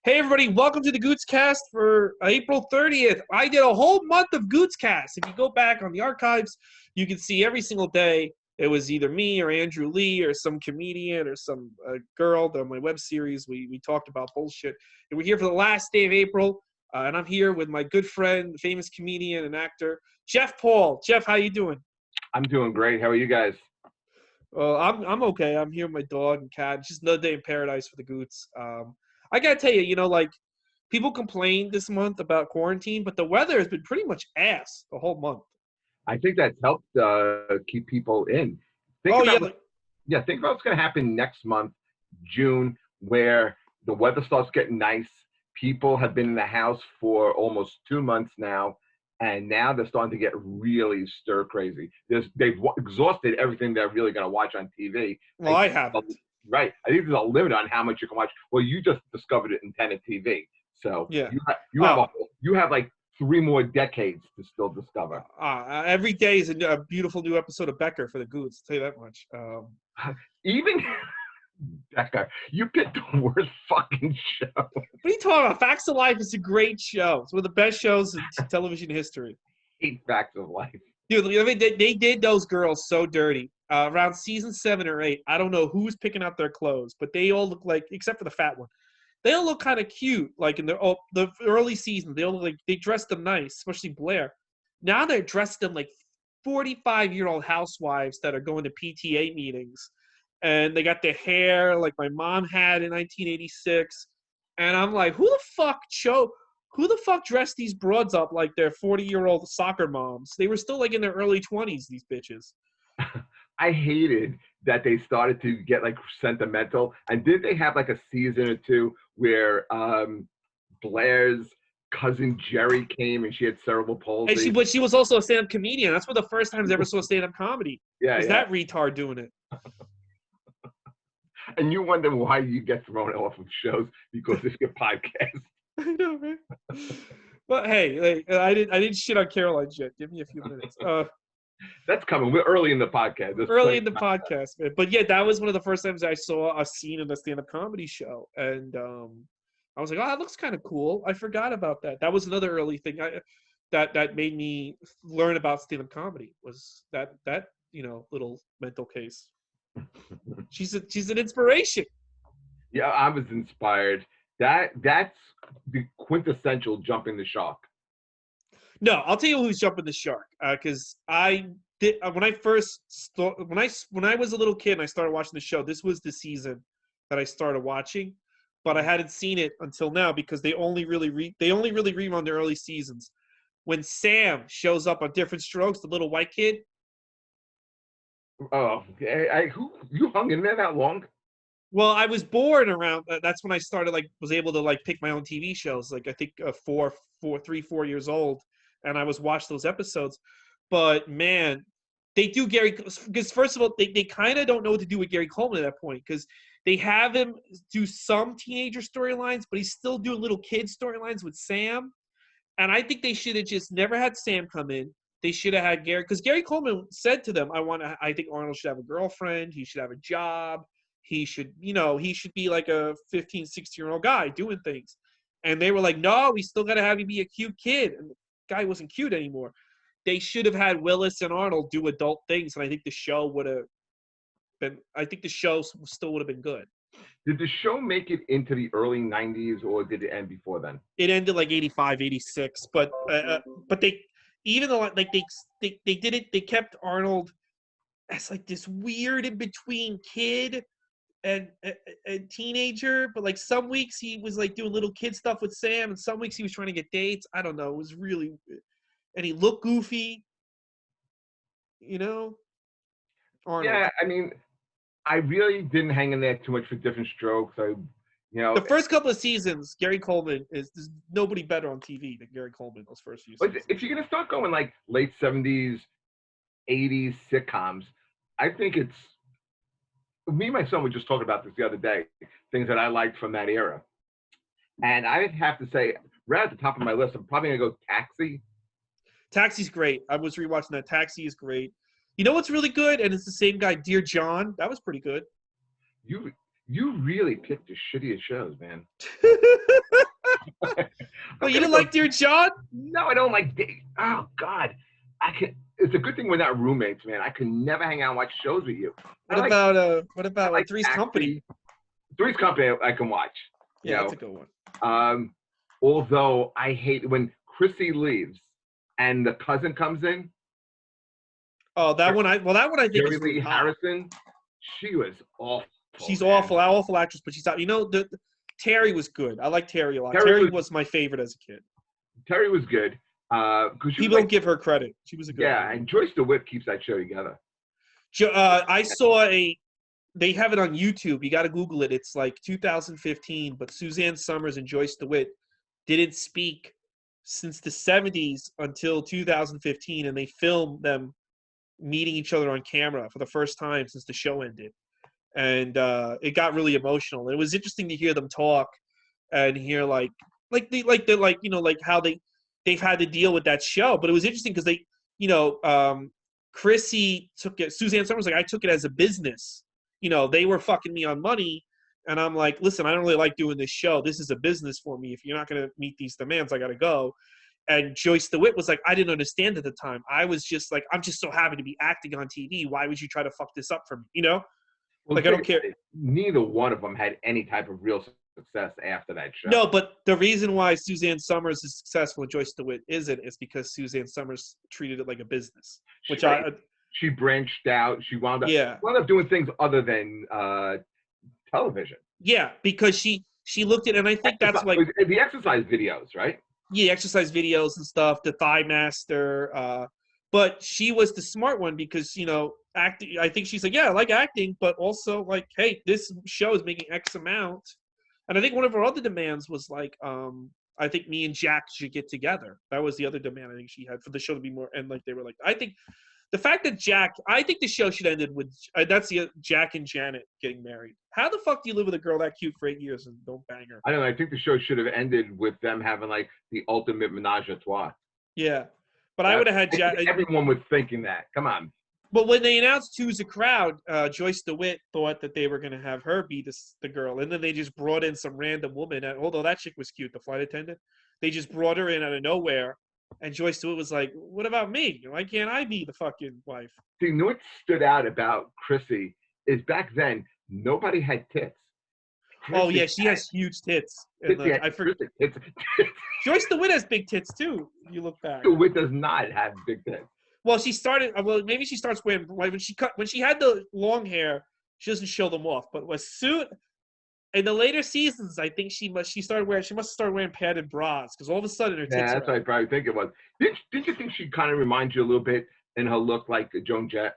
Hey everybody, welcome to the Gootzcast for April 30th. I did a whole month of Gootzcast. If you go back on the archives, you can see every single day it was either me or Andrew Lee or some comedian or some girl on my web series. We talked about bullshit. And we're here for the last day of April, and I'm here with my good friend, famous comedian and actor, Jeff Paul. Jeff, how you doing? I'm doing great. How are you guys? Well, I'm okay. I'm here with my dog and cat. It's just another day in paradise for the Goots. I gotta tell you, like people complain this month about quarantine, but the weather has been pretty much ass the whole month. I think that's helped keep people in. Think Oh yeah, about think about what's going to happen next month, June, where the weather starts getting nice. People have been in the house for almost 2 months now, and now they're starting to get really stir crazy. They've exhausted everything they're really going to watch on TV. well I haven't. Right. I think there's a limit on how much you can watch. Well, you just discovered it in Tenet TV, so Yeah. you have like 3 more decades to still discover. Every day is a beautiful new episode of Becker for the Goots. I'll tell you that much. Even Becca, you picked the worst fucking show. What are you talking about? Facts of Life is a great show. It's one of the best shows in television history. Hate Facts of Life. Dude, I mean, they did those girls so dirty. Around season 7 or 8, I don't know who's picking out their clothes, but they all look like, except for the fat one, they all look kind of cute. Like in the early seasons, they all look like they dressed them nice, especially Blair. Now they're dressed them like 45-year-old housewives that are going to PTA meetings, and they got their hair like my mom had in 1986. And I'm like, who the fuck dressed these broads up like they're 40-year-old soccer moms? They were still like in their early 20s, these bitches. I hated that they started to get like sentimental. And did they have like a season or two where Blair's cousin Jerry came and she had cerebral palsy? But she was also a stand-up comedian. That's one of the first times I ever saw stand-up comedy. Yeah, was that retard doing it? And you wonder why you get thrown off of shows because of your podcast. I know, man. But hey, I didn't shit on Caroline yet. Give me a few minutes. That's coming. We're early in the podcast. Early in the podcast, man. But yeah, that was one of the first times I saw a scene in a stand-up comedy show, and I was like, "Oh, that looks kind of cool." I forgot about that. That was another early thing that made me learn about stand-up comedy. Was that little mental case. She's an inspiration. Yeah, I was inspired. That's the quintessential jumping the shark. No, I'll tell you who's jumping the shark. Because I did when I was a little kid and I started watching the show. This was the season that I started watching, but I hadn't seen it until now because they only really rerun the early seasons. When Sam shows up on Different Strokes, the little white kid. Oh, you hung in there that long? Well, I was born around. That's when I started. Was able to pick my own TV shows. I think 4 years old, and I was watching those episodes. But man, they do Gary because first of all, they kind of don't know what to do with Gary Coleman at that point because they have him do some teenager storylines, but he's still doing little kid storylines with Sam. And I think they should have just never had Sam come in. They should have had Gary because Gary Coleman said to them, I think Arnold should have a girlfriend. He should have a job. He should be like a 15, 16-year-old guy doing things. And they were like, no, we still got to have you be a cute kid. And the guy wasn't cute anymore. They should have had Willis and Arnold do adult things. And I think the show still would have been good. Did the show make it into the early 90s or did it end before then? It ended like 85, 86. But they, even though they did it, they kept Arnold as like this weird in between kid and teenager, but some weeks he was doing little kid stuff with Sam, and some weeks he was trying to get dates. I don't know. It was really, and he looked goofy, Arnold. Yeah, I mean, I really didn't hang in there too much for Different Strokes. The first couple of seasons, Gary Coleman there's nobody better on TV than Gary Coleman. Those first few seasons. If you're gonna start going late 70s, 80s sitcoms, I think it's. Me and my son were just talking about this the other day, things that I liked from that era. And I have to say, right at the top of my list, I'm probably going to go Taxi. Taxi's great. I was rewatching that. Taxi is great. You know what's really good? And it's the same guy, Dear John. That was pretty good. You really picked the shittiest shows, man. Well, you didn't like Dear John? No, I don't like. Oh God, I can. It's a good thing we're not roommates, man. I can never hang out and watch shows with you. What about Three's Company? Three's Company, I can watch. Yeah, that's a good one. Although I hate when Chrissy leaves and the cousin comes in. Oh, that one I think Jerry is really Lee hot. Harrison. She was awful. She's man. awful actress, but she's out. You know, Terry was good. I like Terry a lot. Terry was my favorite as a kid. Terry was good. People don't give her credit. She was a good. Yeah, and Joyce DeWitt keeps that show together. I saw they have it on YouTube. You got to Google it. It's like 2015, but Suzanne Summers and Joyce DeWitt didn't speak since the 70s until 2015, and they filmed them meeting each other on camera for the first time since the show ended. And it got really emotional. It was interesting to hear them talk and hear like how they've had to deal with that show. But it was interesting because they, Chrissy took it. Suzanne Summers I took it as a business. They were fucking me on money, and I'm like, listen, I don't really like doing this show. This is a business for me. If you're not going to meet these demands, I got to go. And Joyce DeWitt was like, I didn't understand at the time. I was just like, I'm just so happy to be acting on TV. Why would you try to fuck this up for me? Well, I don't care. Neither one of them had any type of real success after that show. No, but the reason why Suzanne Summers is successful and Joyce DeWitt isn't is because Suzanne Summers treated it like a business. She branched out. She wound up doing things other than television. Yeah, because she looked at, and I think that's like the exercise videos, right? Yeah, exercise videos and stuff. The Thigh Master. But she was the smart one because, acting. I think she's like, yeah, I like acting, but also like, hey, this show is making X amount. And I think one of her other demands was like, I think me and Jack should get together. That was the other demand I think she had for the show to be more. And like they were like, I think the fact that I think the show should have ended with that's the Jack and Janet getting married. How the fuck do you live with a girl that cute for 8 years and don't bang her? I don't know. I think the show should have ended with them having like the ultimate menage a trois. Yeah. But I would have had Jack. Everyone was thinking that. Come on. But when they announced Two's a Crowd, Joyce DeWitt thought that they were going to have her be the girl. And then they just brought in some random woman. And although that chick was cute, the flight attendant, they just brought her in out of nowhere. And Joyce DeWitt was like, what about me? Why can't I be the fucking wife? See, you know what stood out about Chrissy is back then, nobody had tits. Chrissy she has huge tits. I forget. Joyce DeWitt has big tits too. You look back. DeWitt does not have big tits. Well, she started. Well, maybe she starts wearing when she had the long hair. She doesn't show them off. But in the later seasons, I think she must have started wearing padded bras because all of a sudden her tits. Yeah, that's what I probably think it was. Didn't you think she kind of reminds you a little bit in her look like Joan Jett?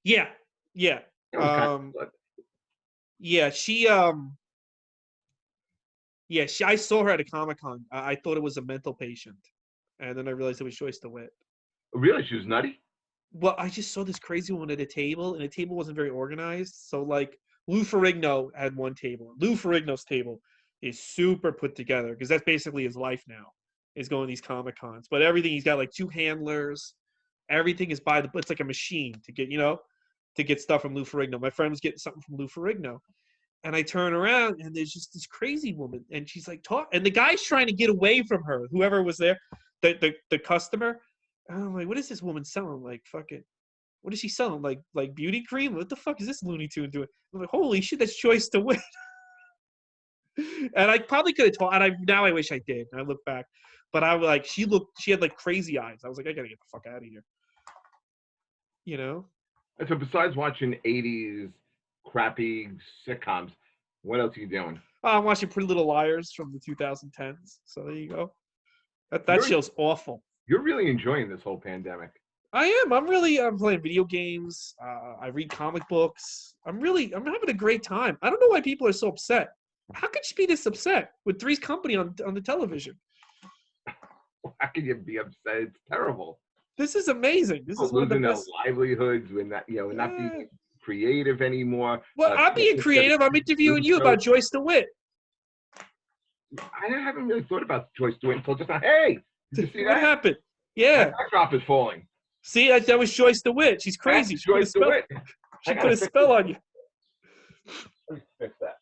Yeah. I saw her at a Comic-Con. I thought it was a mental patient, and then I realized it was Joyce DeWitt. Really, she was nutty. Well, I just saw this crazy woman at a table, and the table wasn't very organized. So, like, Lou Ferrigno had one table. Lou Ferrigno's table is super put together because that's basically his life now, is going to these Comic-Cons. But everything, he's got, like, 2 handlers. Everything is it's like a machine to get stuff from Lou Ferrigno. My friend was getting something from Lou Ferrigno. And I turn around, and there's just this crazy woman. And she's, like, and the guy's trying to get away from her, whoever was there, the customer. And I'm like, what is this woman selling? Like, fucking, what is she selling? Like beauty cream? What the fuck is this Looney Tune doing? I'm like, holy shit, that's Joyce DeWitt. And I probably could have told, and now I wish I did. I look back. But I was like, she had like crazy eyes. I was like, I gotta get the fuck out of here. So besides watching 80s crappy sitcoms, what else are you doing? I'm watching Pretty Little Liars from the 2010s. So there you go. That show's awful. You're really enjoying this whole pandemic. I am. I'm playing video games. I read comic books. I'm having a great time. I don't know why people are so upset. How could you be this upset with Three's Company on the television? How can you be upset? It's terrible. This is amazing. This is one of the best. Their livelihoods, when that not being creative anymore. Well, I'm being creative. I'm interviewing you about Joyce DeWitt. I haven't really thought about Joyce DeWitt until just now. Hey, did you see what that? happened? Yeah. That backdrop is falling. See, that was Joyce DeWitt. She's crazy. Joyce DeWitt. She put a spell on you. Let me fix that.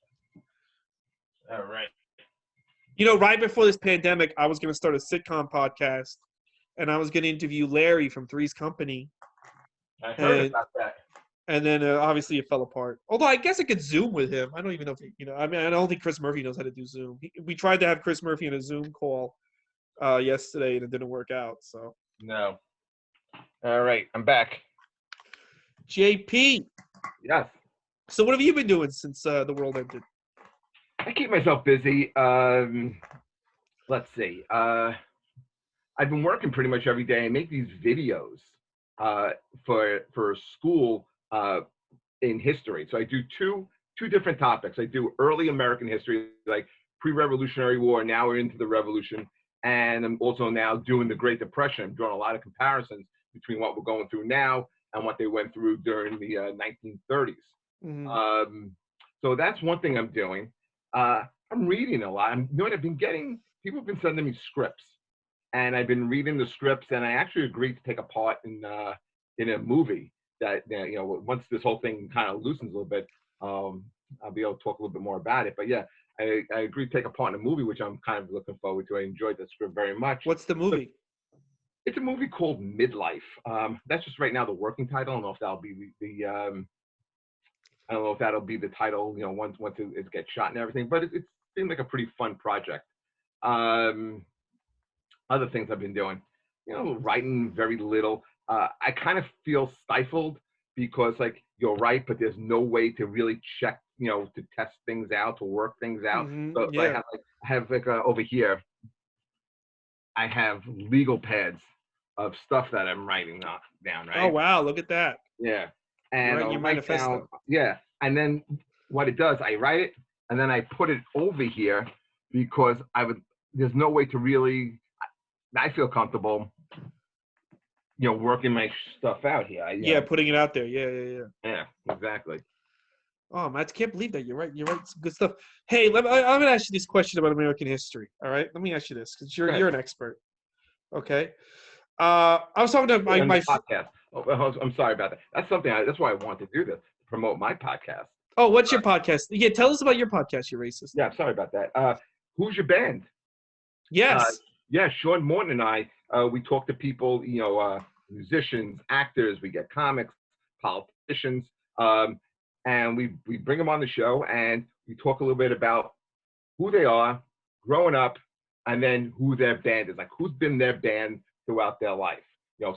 All right. You know, right before this pandemic, I was going to start a sitcom podcast, and I was going to interview Larry from Three's Company. I heard And about that. and then obviously it fell apart. Although I guess I could Zoom with him. I don't even know if I mean, I don't think Chris Murphy knows how to do Zoom. We tried to have Chris Murphy in a Zoom call yesterday, and it didn't work out. So No. All right, I'm back. JP. Yes. So what have you been doing since the world ended? I keep myself busy. Let's see. I've been working pretty much every day. I make these videos for school in history. So I do two different topics. I do early American history, like pre-Revolutionary War. Now we're into the Revolution, and I'm also now doing the Great Depression. I'm drawing a lot of comparisons between what we're going through now and what they went through during the 1930s. Mm-hmm. So that's one thing I'm doing. I'm reading a lot. I've been getting, people have been sending me scripts, and I've been reading the scripts, and I actually agreed to take a part in a movie that, once this whole thing kind of loosens a little bit, I'll be able to talk a little bit more about it. But yeah, I agreed to take a part in a movie, which I'm kind of looking forward to. I enjoyed the script very much. What's the movie? It's a movie called Midlife. That's just right now the working title. I don't know if that'll be I don't know if that'll be the title, once it gets shot and everything. But it seemed like a pretty fun project. Other things I've been doing, writing very little. I kind of feel stifled because, like, you'll write, but there's no way to really check, to test things out, to work things out. Mm-hmm. So Yeah. I have over here, I have legal pads of stuff that I'm writing down, right? Oh wow, look at that. Yeah. You're And writing your manifesto. yeah. And then what it does, I write it and then I put it over here because there's no way to really, I feel comfortable, working my stuff out here. Putting it out there. Yeah. Yeah, exactly. Oh man, I can't believe that. You're right. Some good stuff. Hey, I'm gonna ask you this question about American history. All right, let me ask you this because you're an expert. Okay. I was talking to my podcast. Oh, I'm sorry about that. That's something. That's why I want to do this, to promote my podcast. Oh, what's your podcast? Yeah, tell us about your podcast. You racist. Yeah, sorry about that. Who's your band? Yes. Yeah, Sean Morton and I, we talk to people, musicians, actors. We get comics, politicians, and we bring them on the show, and we talk a little bit about who they are, growing up, and then who their band is, like who's been their band throughout their life.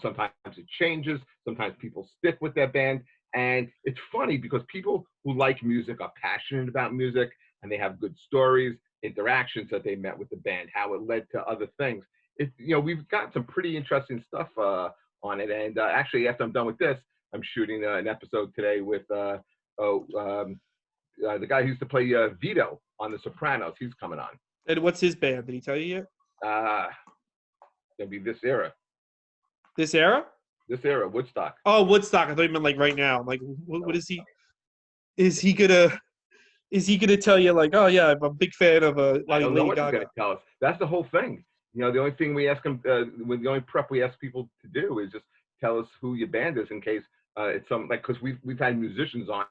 Sometimes it changes. Sometimes people stick with their band. And it's funny because people who like music are passionate about music, and they have good stories, interactions that they met with the band, how it led to other things. We've got some pretty interesting stuff on it. And actually, after I'm done with this, I'm shooting an episode today with the guy who used to play Vito on The Sopranos. He's coming on. And what's his band? Did he tell you yet? Gonna be This Era. This era? This Era, Woodstock. Oh, Woodstock. I thought you meant like right now. Like, what is he? Is he gonna tell you like, oh yeah, I'm a big fan of I don't know Lady what he's Gaga? gonna tell us. That's the whole thing. The only thing we ask him, the only prep we ask people to do is just tell us who your band is in case it's some, like, because we've had musicians on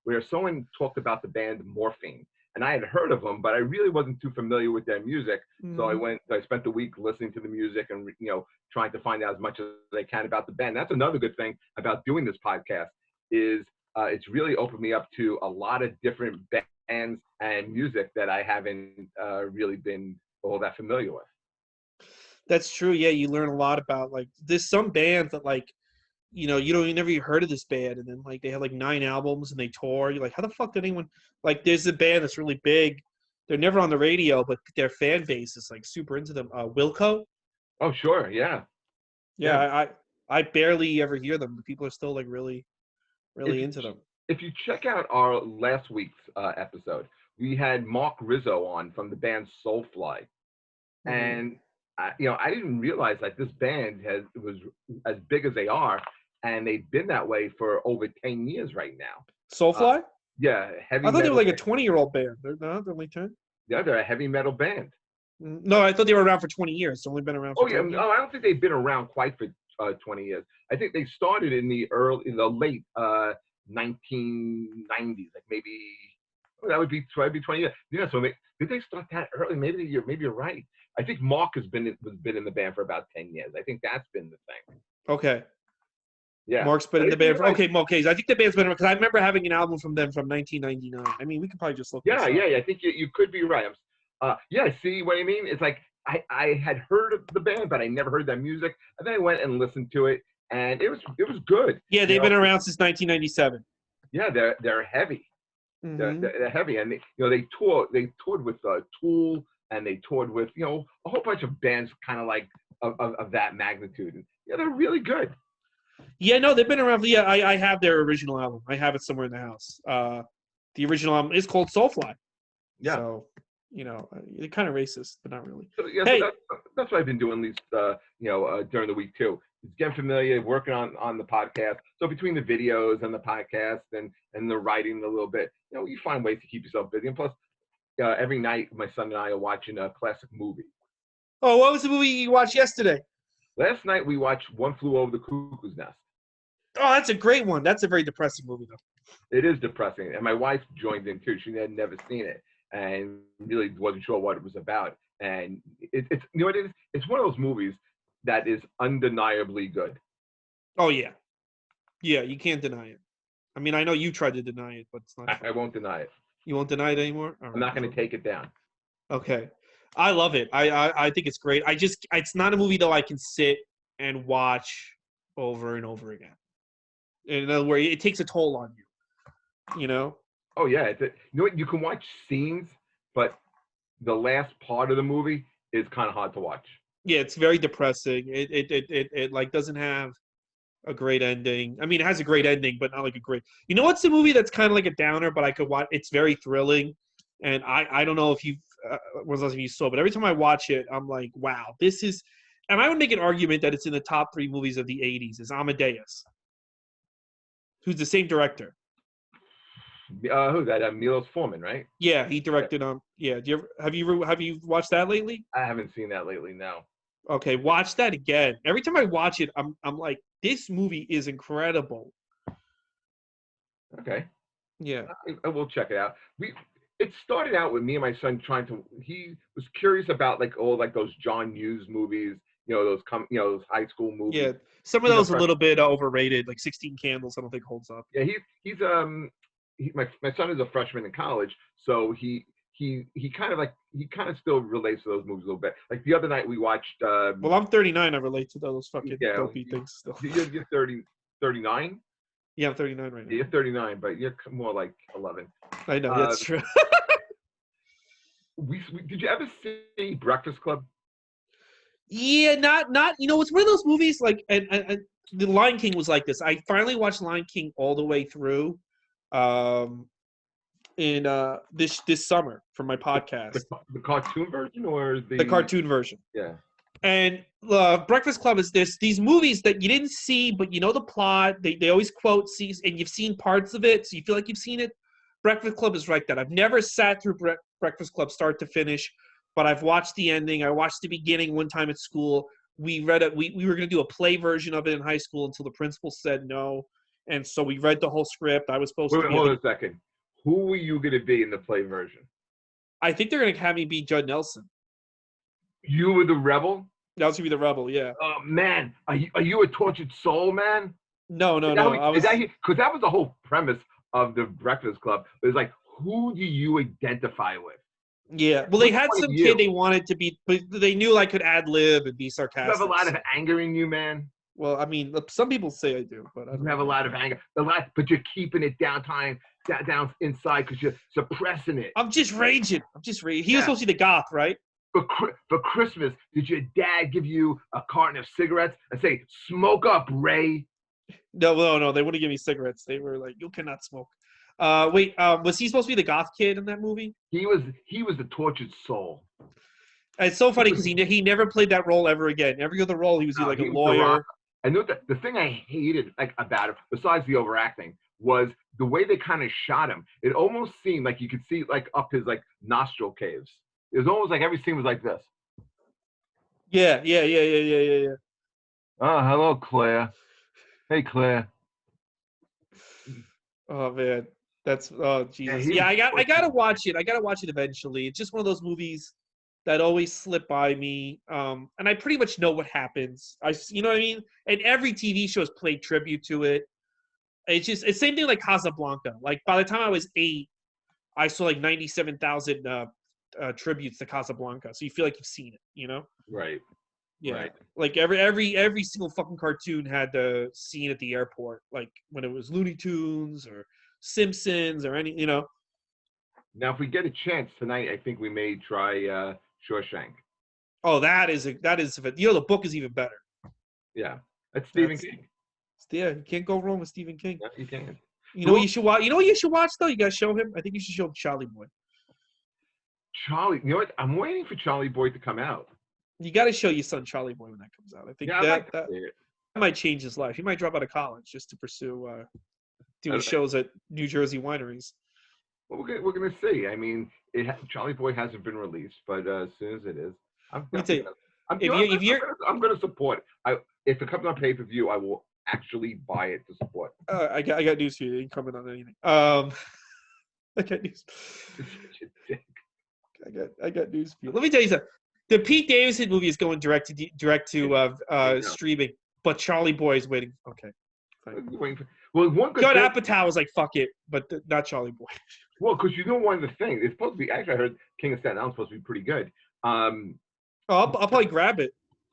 where someone talked about the band Morphine, and I had heard of them, but I really wasn't too familiar with their music. Mm-hmm. So I spent the week listening to the music and trying to find out as much as I can about the band. That's another good thing about doing this podcast is it's really opened me up to a lot of different bands and music that I haven't really been all that familiar with. That's true. Yeah, you learn a lot about, like, there's some bands that, like, you never even heard of this band, and then like they have like 9 albums and they tour. You're like, how the fuck did anyone, like, there's a band that's really big. They're never on the radio, but their fan base is like super into them. Wilco. Oh sure, yeah. I barely ever hear them, but people are still like really into them. If you check out our last week's episode, we had Mark Rizzo on from the band Soulfly, and I didn't realize that this band was as big as they are, and they've been that way for over 10 years right now. Soulfly? Yeah, heavy. I thought they were like a 20-year-old band. They're only 10. Yeah, they're a heavy metal band. No, I thought they were around for 20 years. They've only been around for 20 years. No, I don't think they've been around quite for 20 years. I think they started in the late 1990s, like maybe That would be 20 years. Yeah, so did they start that early? Maybe you're right. I think Mark has been in the band for about 10 years. I think that's been the thing. Okay. Yeah. Mark's been But in the I think band you're for right. okay. I think the band's been because I remember having an album from them from 1999. I mean, we could probably just look this Yeah, up. yeah. I think you could be right. Yeah, see what I mean? It's like I had heard of the band, but I never heard that music. And then I went and listened to it, and it was good. Yeah, they've been around since 1997. Yeah, they're heavy. Mm-hmm. They're heavy, and they toured with Tool, and they toured with a whole bunch of bands kind of like of that magnitude. And yeah, they're really good. Yeah, no, they've been around. Yeah, I have their original album. I have it somewhere in the house. The original album is called Soulfly. Yeah. So, they're kind of racist, but not really. So, yeah, Hey, so that's what I've been doing, at least during the week too. Is getting familiar, working on the podcast. So between the videos and the podcast and the writing a little bit, you find ways to keep yourself busy. And plus, every night my son and I are watching a classic movie. oh, what was the movie you watched yesterday? Last night we watched One Flew Over the Cuckoo's Nest. Oh, that's a great one. That's a very depressing movie, though. It is depressing, and my wife joined in too. She had never seen it and really wasn't sure what it was about. And it's what it is. It's one of those movies that is undeniably good. Oh yeah, you can't deny it. I mean, I know you tried to deny it, but it's not. I won't deny it. You won't deny it anymore. I'm not going to take it down. Okay, I love it. I think it's great. It's not a movie though I can sit and watch over and over again. In other words, it takes a toll on you. Oh yeah, what, you can watch scenes, but the last part of the movie is kind of hard to watch. Yeah, it's very depressing. It like doesn't have a great ending. I mean, it has a great ending, but not like a great. You know what's a movie that's kind of like a downer, but I could watch. It's very thrilling, and I don't know if you if you saw, but every time I watch it, I'm like, wow, this is. And I would make an argument that it's in the top 3 movies of the '80s. Is Amadeus, who's the same director. Who's that? Milos Forman, right? Yeah, he directed. Yeah. Have you watched that lately? I haven't seen that lately. No. Okay, watch that again. Every time I watch it, I'm like, this movie is incredible. Okay. Yeah. I will check it out. It started out with me and my son he was curious about those John Hughes movies, those high school movies. Yeah, some of those a little bit overrated, like 16 Candles. I don't think holds up. Yeah, my son is a freshman in college, so he kind of still relates to those movies a little bit. Like the other night we watched. Well, I'm 39. I relate to those fucking dopey things still. You're 39? Yeah, I'm 39 right now. Yeah, you're 39, but you're more like 11. I know, that's true. Did you ever see Breakfast Club? Yeah, not. It's one of those movies like, and The Lion King was like this. I finally watched Lion King all the way through, in this summer for my podcast. The cartoon version or the cartoon version? Yeah. And Breakfast Club is these movies that you didn't see, but you know the plot. They always quote scenes, and you've seen parts of it, so you feel like you've seen it. Breakfast Club is like that. I've never sat through Breakfast Club start to finish, but I've watched the ending. I watched the beginning one time at school. We read it. We were going to do a play version of it in high school until the principal said no, and so we read the whole script. I was supposed to. Hold on a second. Who were you going to be in the play version? I think they're going to have me be Judd Nelson. You were the rebel? That was going to be the rebel, yeah. Oh, man. Are you a tortured soul, man? No. Because that was the whole premise of the Breakfast Club. It was like, who do you identify with? Yeah. Well, they had some kid they wanted to be, but they knew I could ad-lib and be sarcastic. You have a lot of anger in you, man. Well, I mean, some people say I do, but I don't have a lot of anger. But you're keeping it down inside because you're suppressing it. I'm just raging. He was supposed to be the goth, right? For Christmas, did your dad give you a carton of cigarettes and say, "Smoke up, Ray"? No. They wouldn't give me cigarettes. They were like, "You cannot smoke." Wait, was he supposed to be the goth kid in that movie? He was the tortured soul. It's so funny because he never played that role ever again. Every other role, he was like a lawyer. I knew that the thing I hated about it, besides the overacting, was the way they kind of shot him. It almost seemed like you could see up his nostril caves. It was almost like every scene was like this. Yeah. Oh, hello, Claire. Hey, Claire. Oh man. That's oh Yeah, Jesus. he Yeah, was I tortured. gotta watch it. I gotta watch it eventually. It's just one of those movies that always slip by me. And I pretty much know what happens. You know what I mean? And every TV show has played tribute to it. It's same thing like Casablanca. Like by the time I was 8, I saw like 97,000 tributes to Casablanca. So you feel like you've seen it. You know? Right, Yeah. right. Like every single fucking cartoon had the scene at the airport, like when it was Looney Tunes or Simpsons or any, you know. Now, if we get a chance tonight, I think we may try Shawshank. Oh, you know, the book is even better. Yeah, that's Stephen That's King. yeah, you can't go wrong with Stephen King. Yeah, you can. You know what Who? you should watch? You know what you should watch though? You gotta show him. I think you should show him Charlie Boy. Charlie. You know what? I'm waiting for Charlie Boy to come out. You gotta show your son Charlie Boy when that comes out. I think Yeah, I'd like to that see it. might change his life. He might drop out of college just to pursue doing Uh, shows at New Jersey wineries. Well, we're gonna see. I mean, Charlie Boy hasn't been released, but as soon as it is, I'm Let me tell definitely you, gonna, I'm, you if know, you if you're I'm gonna support it. If it comes on pay-per-view, I will actually buy it to support. I got news for you. You ain't coming on anything. I got news. It's such a dick. I got news for you. Let me tell you something. The Pete Davidson movie is going direct to I know. streaming, but Charlie Boy is waiting. Okay, fine. Well, one good Judd thing. Apatow was like, "Fuck it," but not Charlie Boy. Well, because you know one of the things, it's supposed to be. Actually, I heard King of Staten Island supposed to be pretty good. Oh, I'll probably grab it.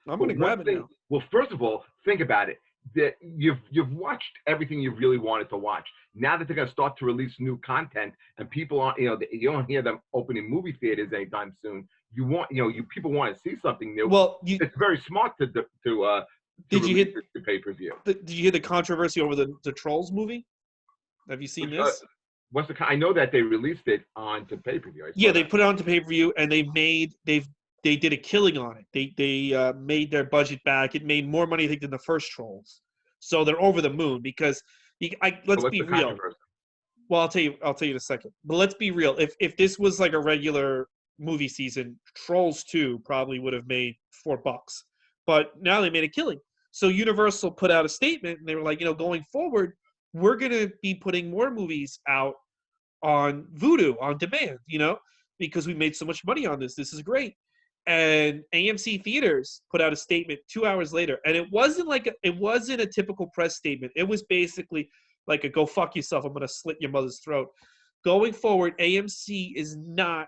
I'm gonna grab it now. Well, first of all, think about it. That you've watched everything you really wanted to watch. Now that they're going to start to release new content, and people aren't, you don't hear them opening movie theaters anytime soon. People want to see something new. Well, It's very smart to did you hit the pay-per-view. Did you hear the controversy over the Trolls movie? Have you seen this? I know that they released it onto pay-per-view. Yeah, they put it onto pay-per-view, and they did a killing on it. They made their budget back. It made more money, I think, than the first Trolls. So they're over the moon because let's be real. Well, I'll tell you in a second. But let's be real. If this was like a regular movie season, Trolls 2 probably would have made $4. But now they made a killing. So Universal put out a statement, and they were like, going forward, we're gonna be putting more movies out on Vudu on demand, because we made so much money on this. This is great. And AMC Theaters put out a statement 2 hours later, and it wasn't a typical press statement. It was basically like a "go fuck yourself, I'm gonna slit your mother's throat." Going forward, AMC is not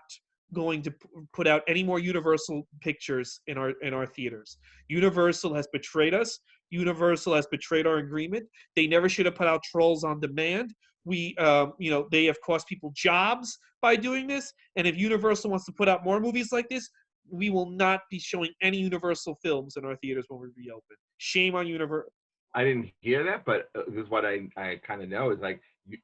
going to put out any more Universal pictures in our theaters. Universal has betrayed us. Universal has betrayed our agreement. They never should have put out Trolls on demand. They have cost people jobs by doing this. And if Universal wants to put out more movies like this, we will not be showing any Universal films in our theaters when we reopen. Shame on Universal. I didn't hear that, but this is what I kind of know is like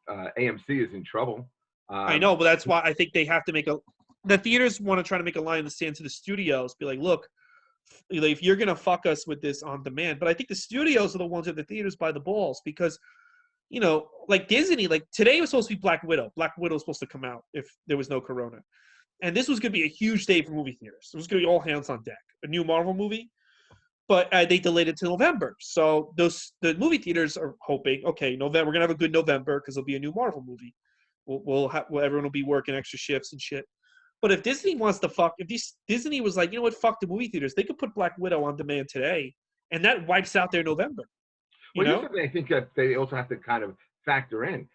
AMC is in trouble. I know, but that's why I think they have to the theaters want to try to make a line in the sand to the studios, be like, look, if you're going to fuck us with this on demand. But I think the studios are the ones at the theaters by the balls because, like Disney, like today was supposed to be Black Widow. Black Widow was supposed to come out if there was no corona. And this was going to be a huge day for movie theaters. It was going to be all hands on deck. A new Marvel movie. But they delayed it to November. So the movie theaters are hoping, okay, November, we're going to have a good November because there'll be a new Marvel movie. Everyone will be working extra shifts and shit. But if Disney wants to Disney was like, you know what, fuck the movie theaters. They could put Black Widow on demand today, and that wipes out their November. Here's something I think that they also have to kind of factor in.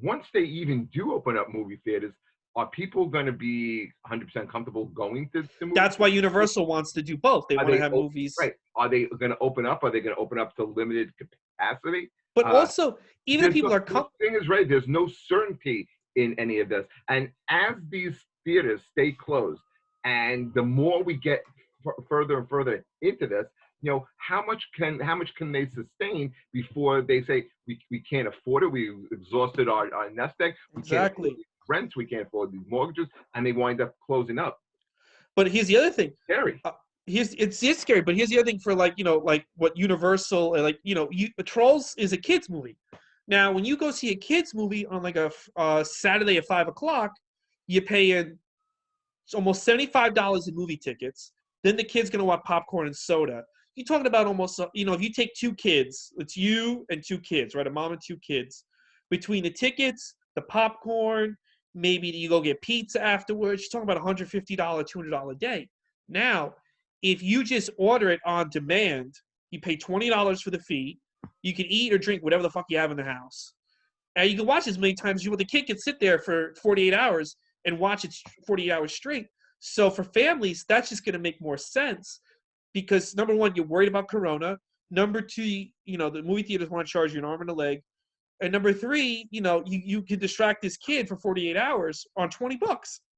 Once they even do open up movie theaters, are people going to be 100% comfortable going to movies? That's why Universal wants to do both. They want to have movies. Right. Are they going to open up? Are they going to open up to limited capacity? But also, even if people thing is right, there's no certainty in any of this. And as these theaters stay closed, and the more we get further and further into this, how much can they sustain before they say we can't afford it? We exhausted our nest egg. Exactly. Rents, we can't afford these mortgages, and they wind up closing up. But here's the other thing. Scary. It's scary, but here's the other thing for like what Universal Trolls is a kids movie. Now, when you go see a kids movie on like a Saturday at 5:00, you're paying almost $75 in movie tickets. Then the kid's gonna want popcorn and soda. You're talking about almost if you take two kids, it's you and two kids, right? A mom and two kids. Between the tickets, the popcorn. Maybe you go get pizza afterwards. You're talking about $150, $200 a day. Now, if you just order it on demand, you pay $20 for the fee. You can eat or drink whatever the fuck you have in the house. And you can watch as many times as you want. The kid can sit there for 48 hours and watch it 48 hours straight. So for families, that's just going to make more sense because number one, you're worried about Corona. Number two, the movie theaters want to charge you an arm and a leg. And number three, you can distract this kid for 48 hours on $20.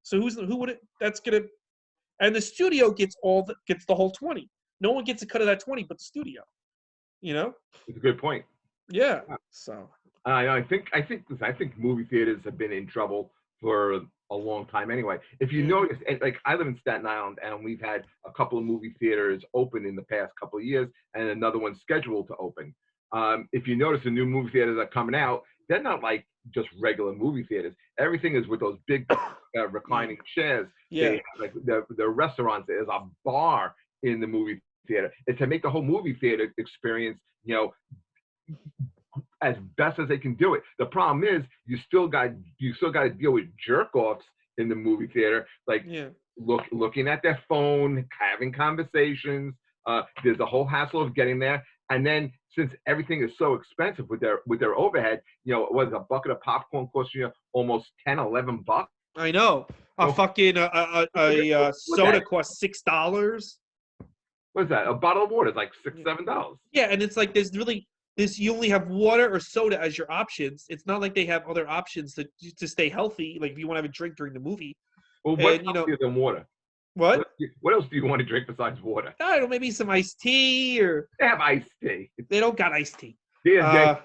So who would it? That's gonna, and the studio gets the whole 20. No one gets a cut of that 20, but the studio. It's a good point. Yeah. So I think movie theaters have been in trouble for a long time anyway. If you notice, like I live in Staten Island, and we've had a couple of movie theaters open in the past couple of years, and another one scheduled to open. If you notice, the new movie theaters that are coming out, they're not like just regular movie theaters. Everything is with those big reclining chairs. Yeah. Like the restaurants, there's a bar in the movie theater. It's to make the whole movie theater experience, as best as they can do it. The problem is you still got to deal with jerk offs in the movie theater, like looking at their phone, having conversations. There's the whole hassle of getting there, and then since everything is so expensive with their overhead, what is a bucket of popcorn costing you almost $10-11? I know. A fucking soda costs $6. What is that? A bottle of water is like $6-7. Yeah, and it's like you only have water or soda as your options. It's not like they have other options to stay healthy. Like if you want to have a drink during the movie. Well, what else than water? What? What else do you want to drink besides water? I don't know, maybe some iced tea or. They have iced tea. They don't got iced tea. Yeah,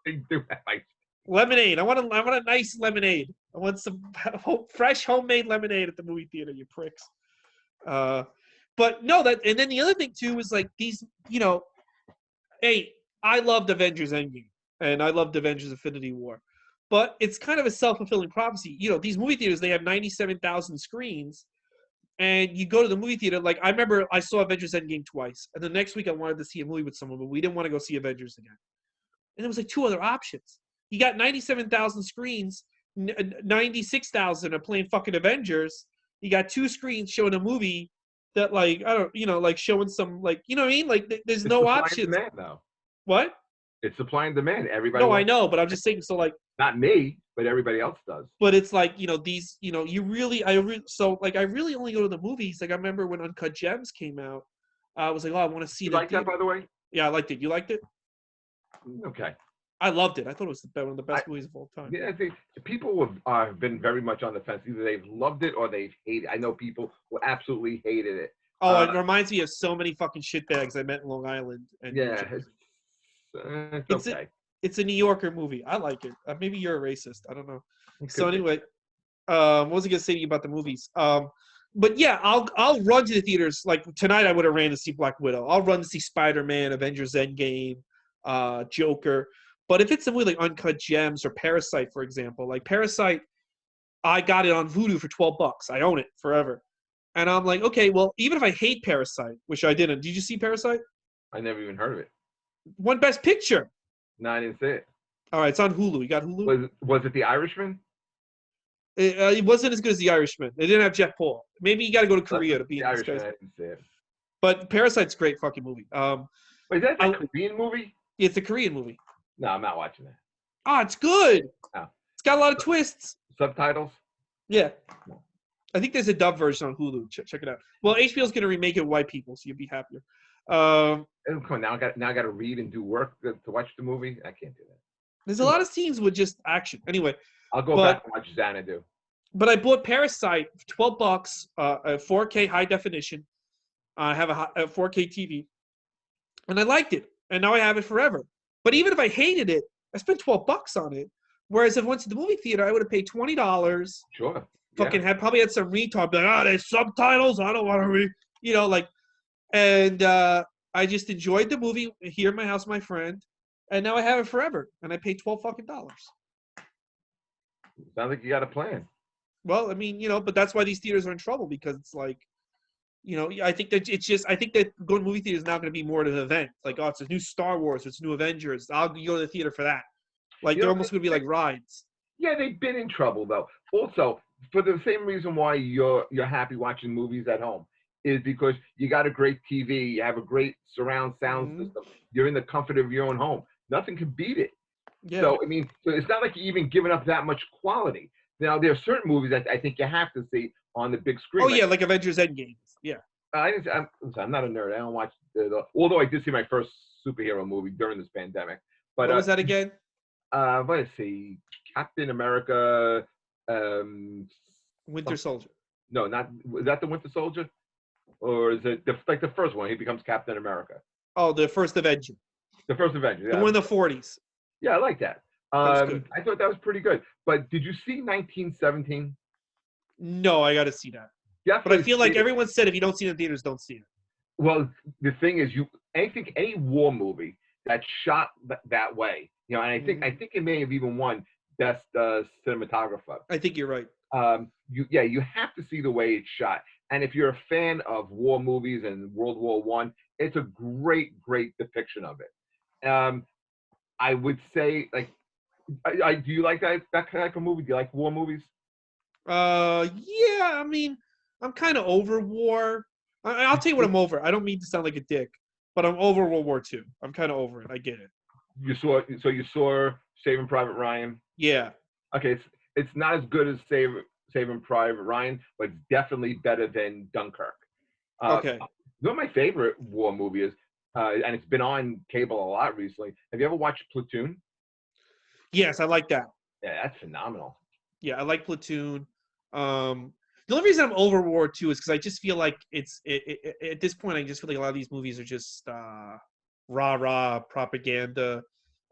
they do have iced tea. Lemonade. I want a nice lemonade. I want some fresh homemade lemonade at the movie theater. You pricks. But no, and then the other thing too is like these. Hey, I loved Avengers Endgame and I loved Avengers Infinity War, but it's kind of a self-fulfilling prophecy. These movie theaters, they have 97,000 screens. And you go to the movie theater, like I remember I saw Avengers Endgame twice. And the next week I wanted to see a movie with someone, but we didn't want to go see Avengers again. And there was like two other options. You got 97,000 screens, 96,000 are playing fucking Avengers. You got two screens showing a movie that like, I don't, like showing some like, you know what I mean? Like there's no options. Demand, though. What? It's supply and demand. Everybody. No, I know, but I'm just saying. So like. Not me, but everybody else does. But it's like, these, I really only go to the movies. Like I remember when Uncut Gems came out, I was like, oh, I want to see that. You like that, by the way? Yeah, I liked it. You liked it? Okay. I loved it. I thought it was one of the best movies of all time. Yeah, I think people have been very much on the fence. Either they've loved it or they've hated it. I know people who absolutely hated it. Oh, it reminds me of so many fucking shitbags I met in Long Island. And yeah, it's okay. It's a New Yorker movie. I like it. Maybe you're a racist. I don't know. So anyway, what was I gonna say to you about the movies? But yeah, I'll run to the theaters. Like tonight, I would have ran to see Black Widow. I'll run to see Spider-Man, Avengers Endgame, Joker. But if it's a movie like Uncut Gems or Parasite, for example, like Parasite, I got it on Vudu for $12. I own it forever. And I'm like, okay, well, even if I hate Parasite, which I didn't. Did you see Parasite? I never even heard of it. Won Best Picture. No, I didn't see it. All right, it's on Hulu. You got Hulu? Was it The Irishman? It wasn't as good as The Irishman. They didn't have Jeff Paul. Maybe you got to go to Korea to be The in this Irishman. guy's. I didn't see it. But Parasite's a great fucking movie. Wait, is that a Korean movie? It's a Korean movie. No, I'm not watching that. Oh, it's good. Oh. It's got a lot of twists. Subtitles? Yeah. I think there's a dub version on Hulu. Check it out. Well, HBO's going to remake it with white people, so you'll be happier. Come on, now I got to read and do work to watch the movie. I can't do that. There's a lot of scenes with just action. Anyway, I'll go back and watch Xanadu. But I bought Parasite for $12, a 4K high definition. I have a 4K TV, and I liked it, and now I have it forever. But even if I hated it, I spent $12 on it. Whereas if I went to the movie theater, I would have paid $20. Sure. Fucking probably had some retard be like, there's subtitles. I don't want to read. And I just enjoyed the movie here in my house, my friend, and now I have it forever, and I paid $12 fucking. Sounds like you got a plan. Well, I mean, but that's why these theaters are in trouble, because it's like, I think that going to movie theaters is now going to be more of an event. Like, oh, it's a new Star Wars, it's new Avengers. I'll go to the theater for that. Like, they're almost going to be like rides. Yeah, they've been in trouble though. Also, for the same reason why you're happy watching movies at home is because you got a great TV, you have a great surround sound Hmm. system, you're in the comfort of your own home. Nothing can beat it. Yeah. So I mean, so it's not like you're even giving up that much quality. Now there are certain movies that I think you have to see on the big Oh screen. Like yeah, like Avengers Endgame. Yeah. I didn't, I'm not a nerd. I don't watch although I did see my first superhero movie during this pandemic. But What was that again? let's see, Captain America. Winter Some, Soldier. no, not is that the Winter Soldier, or is it like the first one? He becomes Captain America, Oh, the first Avenger. the first Avenger. The Yeah, one in the 40s. yeah, I like that. That was good. I thought that was pretty good. But did you see 1917? No, I got to see that. But I Definitely feel see like it. everyone said if you don't see it in theaters, don't see it. Well, the thing is, any war movie that's shot that way, and I think it may have even won best cinematographer. I think you're right. You have to see the way it's shot, and if you're a fan of war movies and World War One, it's a great depiction of it. I would say, like, do you like that type of movie? Do you like war movies? Yeah. I mean, I'm kind of over war. I'll tell you what I'm over. I don't mean to sound like a dick, but I'm over World War II. I'm kind of over it. I get it. You saw Saving Private Ryan. Yeah. Okay, it's not as good as Saving Private Ryan, but it's definitely better than Dunkirk. Okay. One of my favorite war movies, and it's been on cable a lot recently. Have you ever watched Platoon? Yes, I like that. Yeah, that's phenomenal. Yeah, I like Platoon. The only reason I'm over War War II is because I just feel like at this point I just feel like a lot of these movies are just rah propaganda.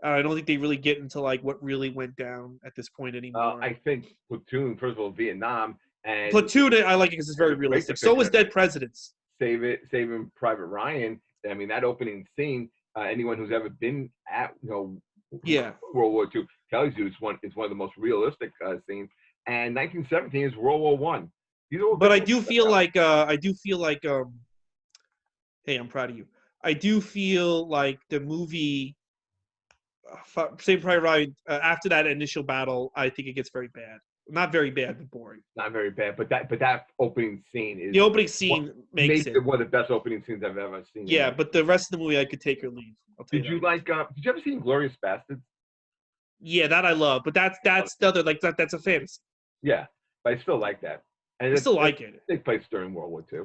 I don't think they really get into like what really went down at this point anymore. I think Platoon, first of all, Vietnam, and Platoon, I like it because it's very a great realistic. So was depiction. Dead Presidents. Saving Private Ryan. I mean, that opening scene. Anyone who's ever been at Yeah, World War II tells you it's one of the most realistic scenes. And 1917 is World War One. but I do feel like hey, I'm proud of you. I do feel like the movie Saving Private Ryan after that initial battle, I think it gets very bad. Not very bad, but boring. Not very bad, but that opening scene is The opening scene makes it. one of the best opening scenes I've ever seen. Yeah, but the rest of the movie I could take or leave. I'll tell Did you that. like? Did you ever see Glorious Bastards? Yeah, that I love, but that's the other like that's a fantasy. Yeah, but I still like that. And I still like it. It takes place during World War II.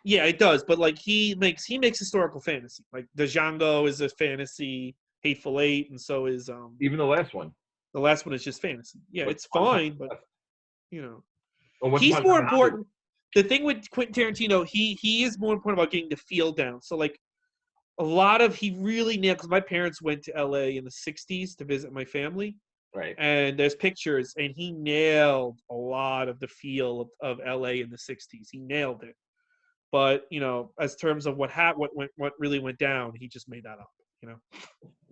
Yeah, it does, but like he makes historical fantasy. Like the Django is a fantasy, Hateful Eight, and so is Even the last one. the last one is just fantasy. Yeah, But it's fine, but you know. Once He's Upon a more Time in Hollywood. important. The thing with Quentin Tarantino, he is more important about getting the feel down. So like a lot of he really nailed because my parents went to LA in the 60s to visit my family. Right. And there's pictures, and he nailed a lot of the feel of LA in the 60s. He nailed it. But as terms of what really went down, he just made that up.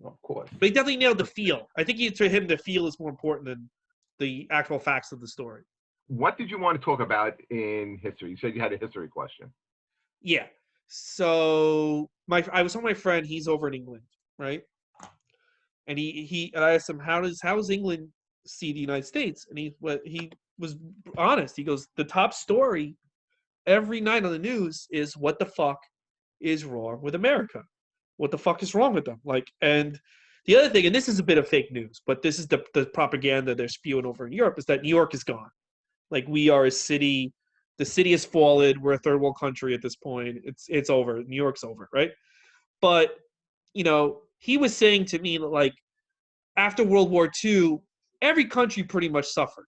Of course. But he definitely nailed the feel. I think to him the feel is more important than the actual facts of the story. What did you want to talk about in history? You said you had a history question. Yeah. So I was with my friend. He's over in England, right? And and I asked him how does England see the United States? And he was honest. He goes, the top story every night on the news is what the fuck is wrong with America? What the fuck is wrong with them? Like, and the other thing, and this is a bit of fake news, but this is the propaganda they're spewing over in Europe, is that New York is gone. Like, we are a city. The city has fallen. We're a third world country at this point. It's over. New York's over, right? But he was saying to me like after World War II, every country pretty much suffered.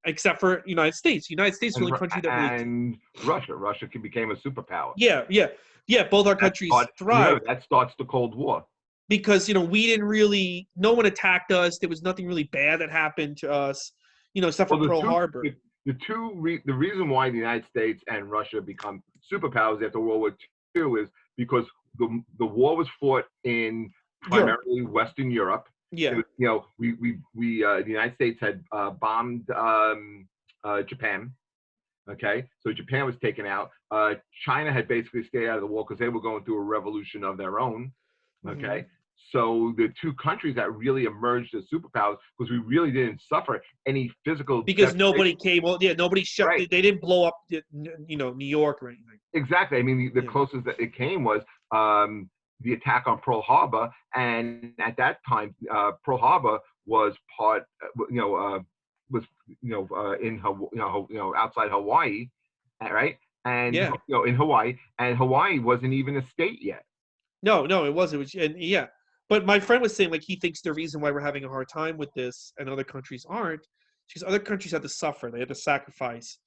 Except for United States. United States is the only country that really and Russia. Russia became a superpower. Yeah. Both our countries thrived. That starts the Cold War. Because we didn't really, no one attacked us. There was nothing really bad that happened to us. Except for Pearl Harbor. The reason why the United States and Russia become superpowers after World War II is because the war was fought in primarily Western Europe. Yeah. The United States had bombed Japan. Okay, so Japan was taken out. China had basically stayed out of the war because they were going through a revolution of their own. Okay, So the two countries that really emerged as superpowers, because we really didn't suffer any physical Because devastation. nobody came. Well, yeah, nobody shut. Right. They didn't blow up, New York or anything. Exactly. I mean, the Yeah. closest that it came was the attack on Pearl Harbor, and at that time, Pearl Harbor was part, was in outside Hawaii, right? And Yeah. in Hawaii, and Hawaii wasn't even a state yet. No, it wasn't. And yeah, but my friend was saying like he thinks the reason why we're having a hard time with this and other countries aren't, because other countries had to suffer. They had to sacrifice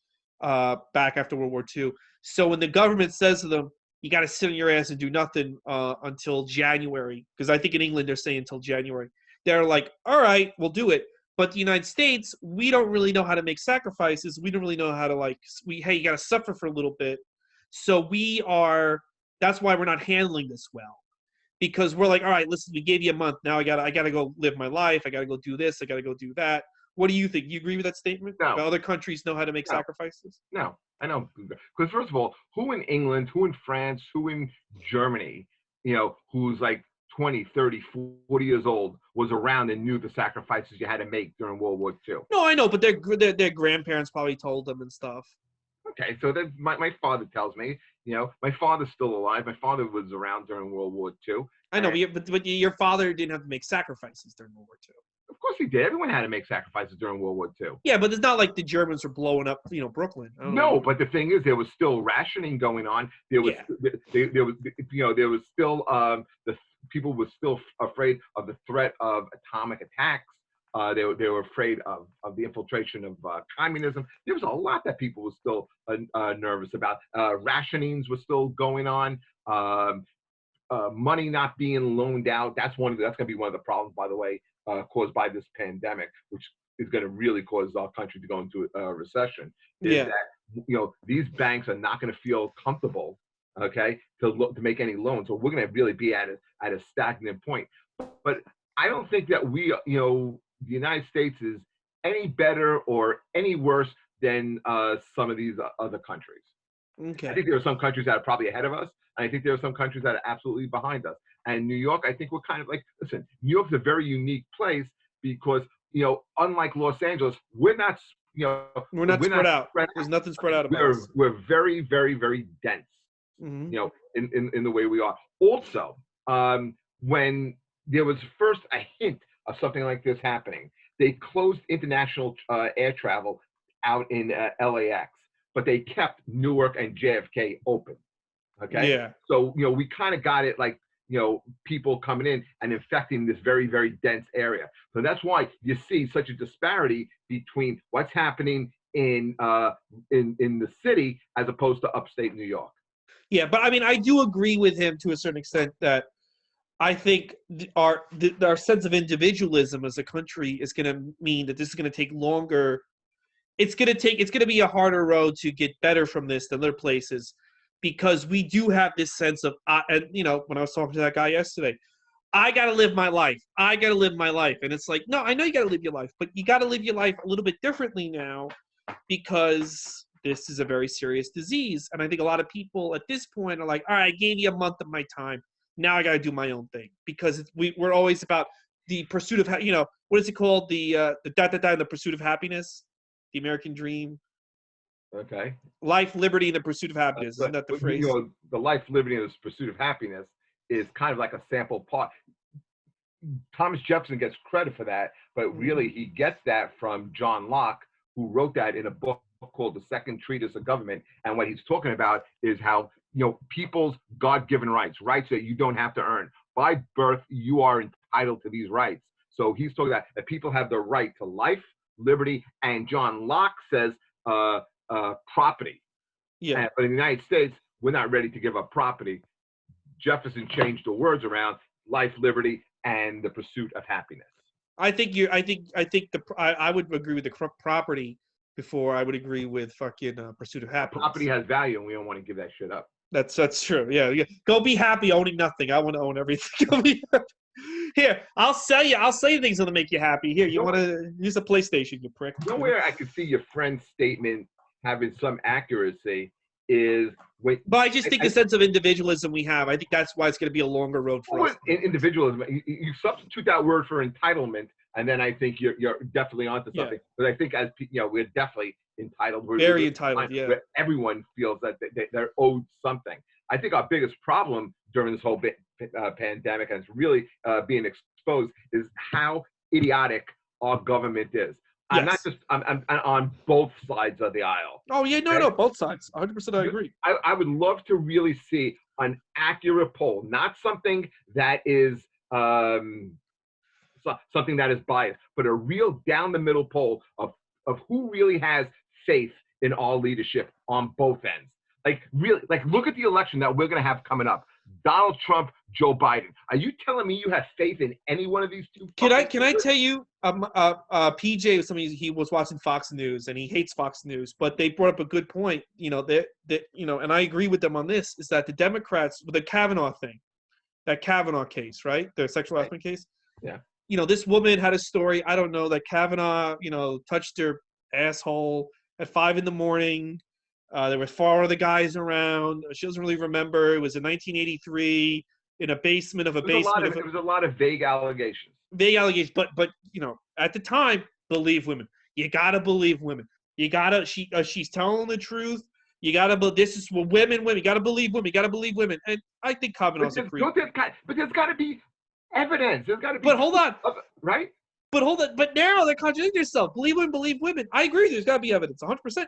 back after World War II. So when the government says to them, you got to sit on your ass and do nothing until January, because I think in England they're saying until January. They're like, all right, we'll do it. But the United States, we don't really know how to make sacrifices. We don't really know how to hey, you got to suffer for a little bit. So that's why we're not handling this well, because we're like, all right, listen, we gave you a month. Now I gotta go live my life. I gotta go do this. I gotta go do that. What do you think? You agree with that statement? No. About other countries know how to make sacrifices? No, I know. Because first of all, who in England, who in France, who in Germany, who's like 20, 30, 40 years old, was around and knew the sacrifices you had to make during World War II? No, I know, but their grandparents probably told them and stuff. Okay, so that my father tells me, my father's still alive. My father was around during World War II. I know, but your father didn't have to make sacrifices during World War II. Of course he did. Everyone had to make sacrifices during World War II. Yeah, but it's not like the Germans were blowing up, Brooklyn. No, but the thing is, there was still rationing going on. There was, there was still the people were still afraid of the threat of atomic attacks. They were afraid of the infiltration of communism. There was a lot that people were still nervous about. Rationings were still going on. Money not being loaned out. That's going to be one of the problems, by the way, caused by this pandemic, which is going to really cause our country to go into a recession. Is that these banks are not going to feel comfortable, okay, to make any loans. So we're going to really be at a stagnant point. But I don't think that the United States is any better or any worse than some of these other countries. Okay. I think there are some countries that are probably ahead of us. And I think there are some countries that are absolutely behind us. And New York, I think we're kind of like, listen, New York's a very unique place because, unlike Los Angeles, we're not, we're not spread out. There's nothing spread out about us. We're very, very, very dense, in the way we are. Also, when there was first a hint of something like this happening, they closed international air travel out in LAX, but they kept Newark and JFK open. Okay. Yeah. So, we kind of got it like, people coming in and infecting this very, very dense area. So that's why you see such a disparity between what's happening in the city as opposed to upstate New York. Yeah, but I mean, I do agree with him to a certain extent that I think our sense of individualism as a country is going to mean that this is going to take longer. It's going to be a harder road to get better from this than other places, because we do have this sense of, and when I was talking to that guy yesterday, I got to live my life. And it's like, no, I know you got to live your life, but you got to live your life a little bit differently now, because this is a very serious disease. And I think a lot of people at this point are like, all right, I gave you a month of my time. Now I got to do my own thing, because we're always about the pursuit of, what is it called? The pursuit of happiness, the American dream. Okay. Life, liberty, and the pursuit of happiness. Isn't that the phrase? The life, liberty, and the pursuit of happiness is kind of like a sample part. Thomas Jefferson gets credit for that, but really he gets that from John Locke, who wrote that in a book called The Second Treatise of Government. And what he's talking about is how, people's God-given rights that you don't have to earn. By birth, you are entitled to these rights. So he's talking about that people have the right to life, liberty, and John Locke says property. Yeah. But in the United States, we're not ready to give up property. Jefferson changed the words around: life, liberty, and the pursuit of happiness. I would agree with the property before I would agree with fucking pursuit of happiness. Property has value, and we don't want to give that shit up. That's true. Yeah. Go be happy owning nothing. I want to own everything. Go be happy. Here, I'll sell you things that'll make you happy. Here, you want to use a PlayStation, you prick. Nowhere I could see your friend's statement having some accuracy is Wait, But I just think the sense of individualism we have, I think that's why it's going to be a longer road for us. Individualism, you substitute that word for entitlement, and then I think you're definitely onto something. But I think as we're definitely entitled. Very entitled, yeah. Where everyone feels that they're owed something. I think our biggest problem during this whole pandemic, and it's really being exposed, is how idiotic our government is. I'm not just I'm on both sides of the aisle. Oh yeah, no, both sides. 100%, I agree. I would love to really see an accurate poll, not something that is something that is biased, but a real down the middle poll of who really has faith in our leadership on both ends. Like really, look at the election that we're going to have coming up. Donald Trump, Joe Biden. Are you telling me you have faith in any one of these two? Can I tell you, PJ was somebody, he was watching Fox News and he hates Fox News, but they brought up a good point. And I agree with them on this, is that the Democrats with the Kavanaugh thing, that Kavanaugh case, right? The sexual harassment case. Yeah. This woman had a story. I don't know, that Kavanaugh, touched her asshole at 5 a.m. There were 4 other guys around. She doesn't really remember. It was in 1983 in a basement of a basement. There was a lot of vague allegations. But at the time, believe women. You gotta believe women. You gotta. She's telling the truth. You gotta. This is what women. You gotta believe women. You gotta believe women. And I think Kavanaugh's a creep. But there's got to be evidence. There's got to be. But hold on. Right. But hold on. But now they're contradicting themselves. Believe women. I agree. There's got to be evidence. 100%.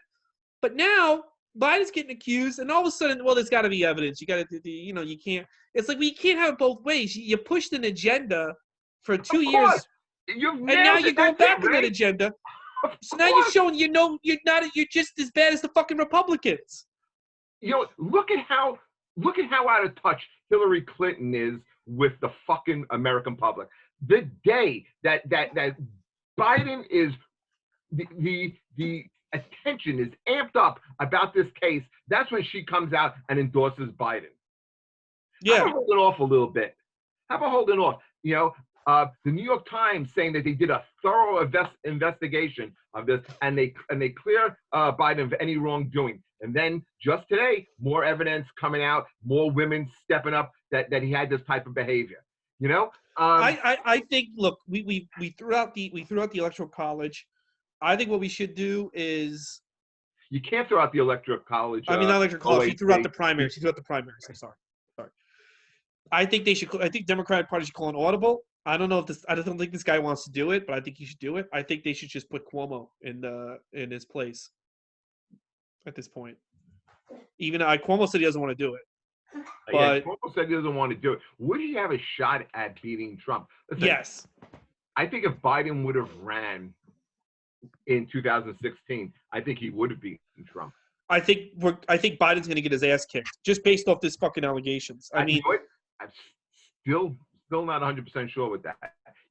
But now Biden's getting accused, and all of a sudden, well, there's got to be evidence. You got to, you can't. It's like we can't have it both ways. You pushed an agenda for 2 years, and now you're going back on that agenda. So now you're showing you're just as bad as the fucking Republicans. Look at how out of touch Hillary Clinton is with the fucking American public. The day that Biden is the attention is amped up about this case, that's when she comes out and endorses Biden. Yeah. How about holding off a little bit? How about holding off? The New York Times saying that they did a thorough investigation of this, and they clear Biden of any wrongdoing. And then just today, more evidence coming out, more women stepping up that he had this type of behavior. I think, look, we threw out the electoral college. I think what we should do is, you can't throw out the electoral college. Not electoral college. You threw out the primaries. I'm sorry. I think Democratic Party should call an audible. I don't think this guy wants to do it, but I think he should do it. I think they should just put Cuomo in his place at this point. Even Cuomo said he doesn't want to do it. But Cuomo said he doesn't want to do it. Would he have a shot at beating Trump? Listen, yes. I think if Biden would have ran in 2016, I think he would have beaten Trump. I think Biden's going to get his ass kicked just based off this fucking allegations. I mean, I'm still not 100% sure with that.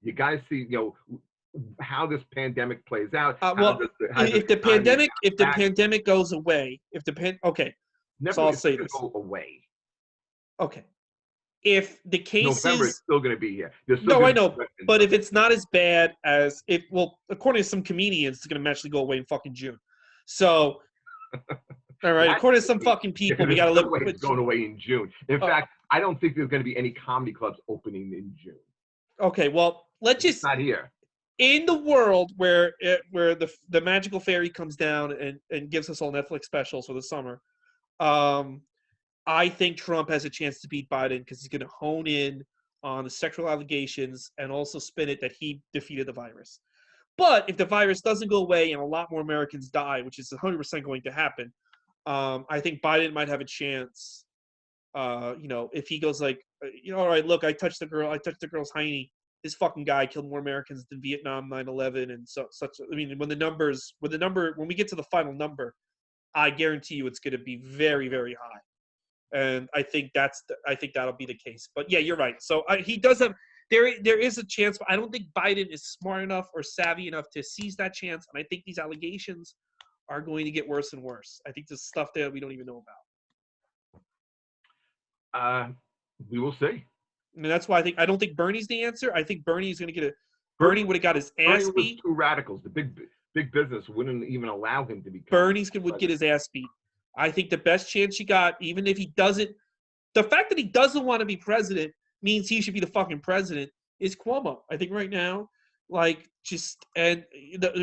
You guys see, how this pandemic plays out. If the pandemic goes away, so I'll say this. Go away. Okay. If the case November is still going to be here. No, I know. But if it's not as bad as it, according to some comedians, it's going to actually go away in fucking June. So, all right. According to some fucking people, we got to live. It's going away in June. In fact, I don't think there's going to be any comedy clubs opening in June. Okay. Well, it's not here. In the world where the magical fairy comes down and gives us all Netflix specials for the summer, I think Trump has a chance to beat Biden because he's going to hone in on the sexual allegations and also spin it that he defeated the virus. But if the virus doesn't go away and a lot more Americans die, which is 100% going to happen, I think Biden might have a chance. If he goes like, all right, look, I touched the girl's hiney. This fucking guy killed more Americans than Vietnam, 9/11, and such. I mean, when we get to the final number, I guarantee you it's going to be very, very high. And I think that'll be the case. But yeah, you're right. So he does have there is a chance, but I don't think Biden is smart enough or savvy enough to seize that chance. And I think these allegations are going to get worse and worse. I think there's stuff there we don't even know about. We will see. And that's why I don't think Bernie's the answer. I think Bernie's going to get Bernie would have got his ass beat. Two radicals. The big business wouldn't even allow him to be. Bernie would get his ass beat. I think the best chance you got, even if he doesn't, the fact that he doesn't want to be president means he should be the fucking president, is Cuomo. I think right now, like, just, and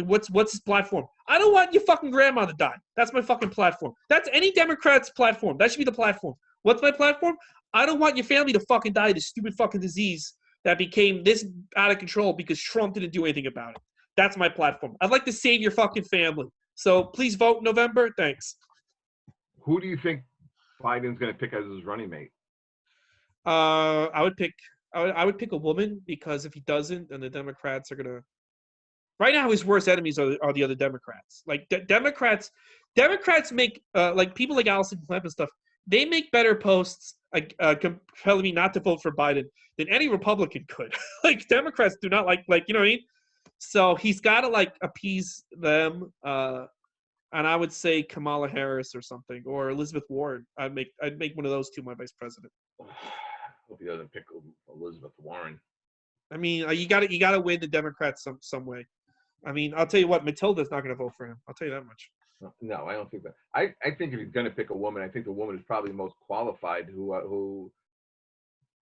what's his platform? I don't want your fucking grandma to die. That's my fucking platform. That's any Democrat's platform. That should be the platform. What's my platform? I don't want your family to fucking die of this stupid fucking disease that became this out of control because Trump didn't do anything about it. That's my platform. I'd like to save your fucking family. So please vote in November. Thanks. Who do you think Biden's going to pick as his running mate? I would pick a woman, because if he doesn't, then the Democrats are gonna. Right now, his worst enemies are the other Democrats. Like Democrats make like people like Allison Clemp and stuff. They make better posts compelling me not to vote for Biden than any Republican could. Like Democrats do not like you know what I mean. So he's got to like appease them. And I would say Kamala Harris or something, or Elizabeth Warren. I'd make one of those two my vice president. Hope he doesn't pick Elizabeth Warren. I mean, you got to win the Democrats some way. I mean, I'll tell you what, Matilda's not going to vote for him. I'll tell you that much. No, I don't think that. I think if he's going to pick a woman, I think the woman is probably the most qualified who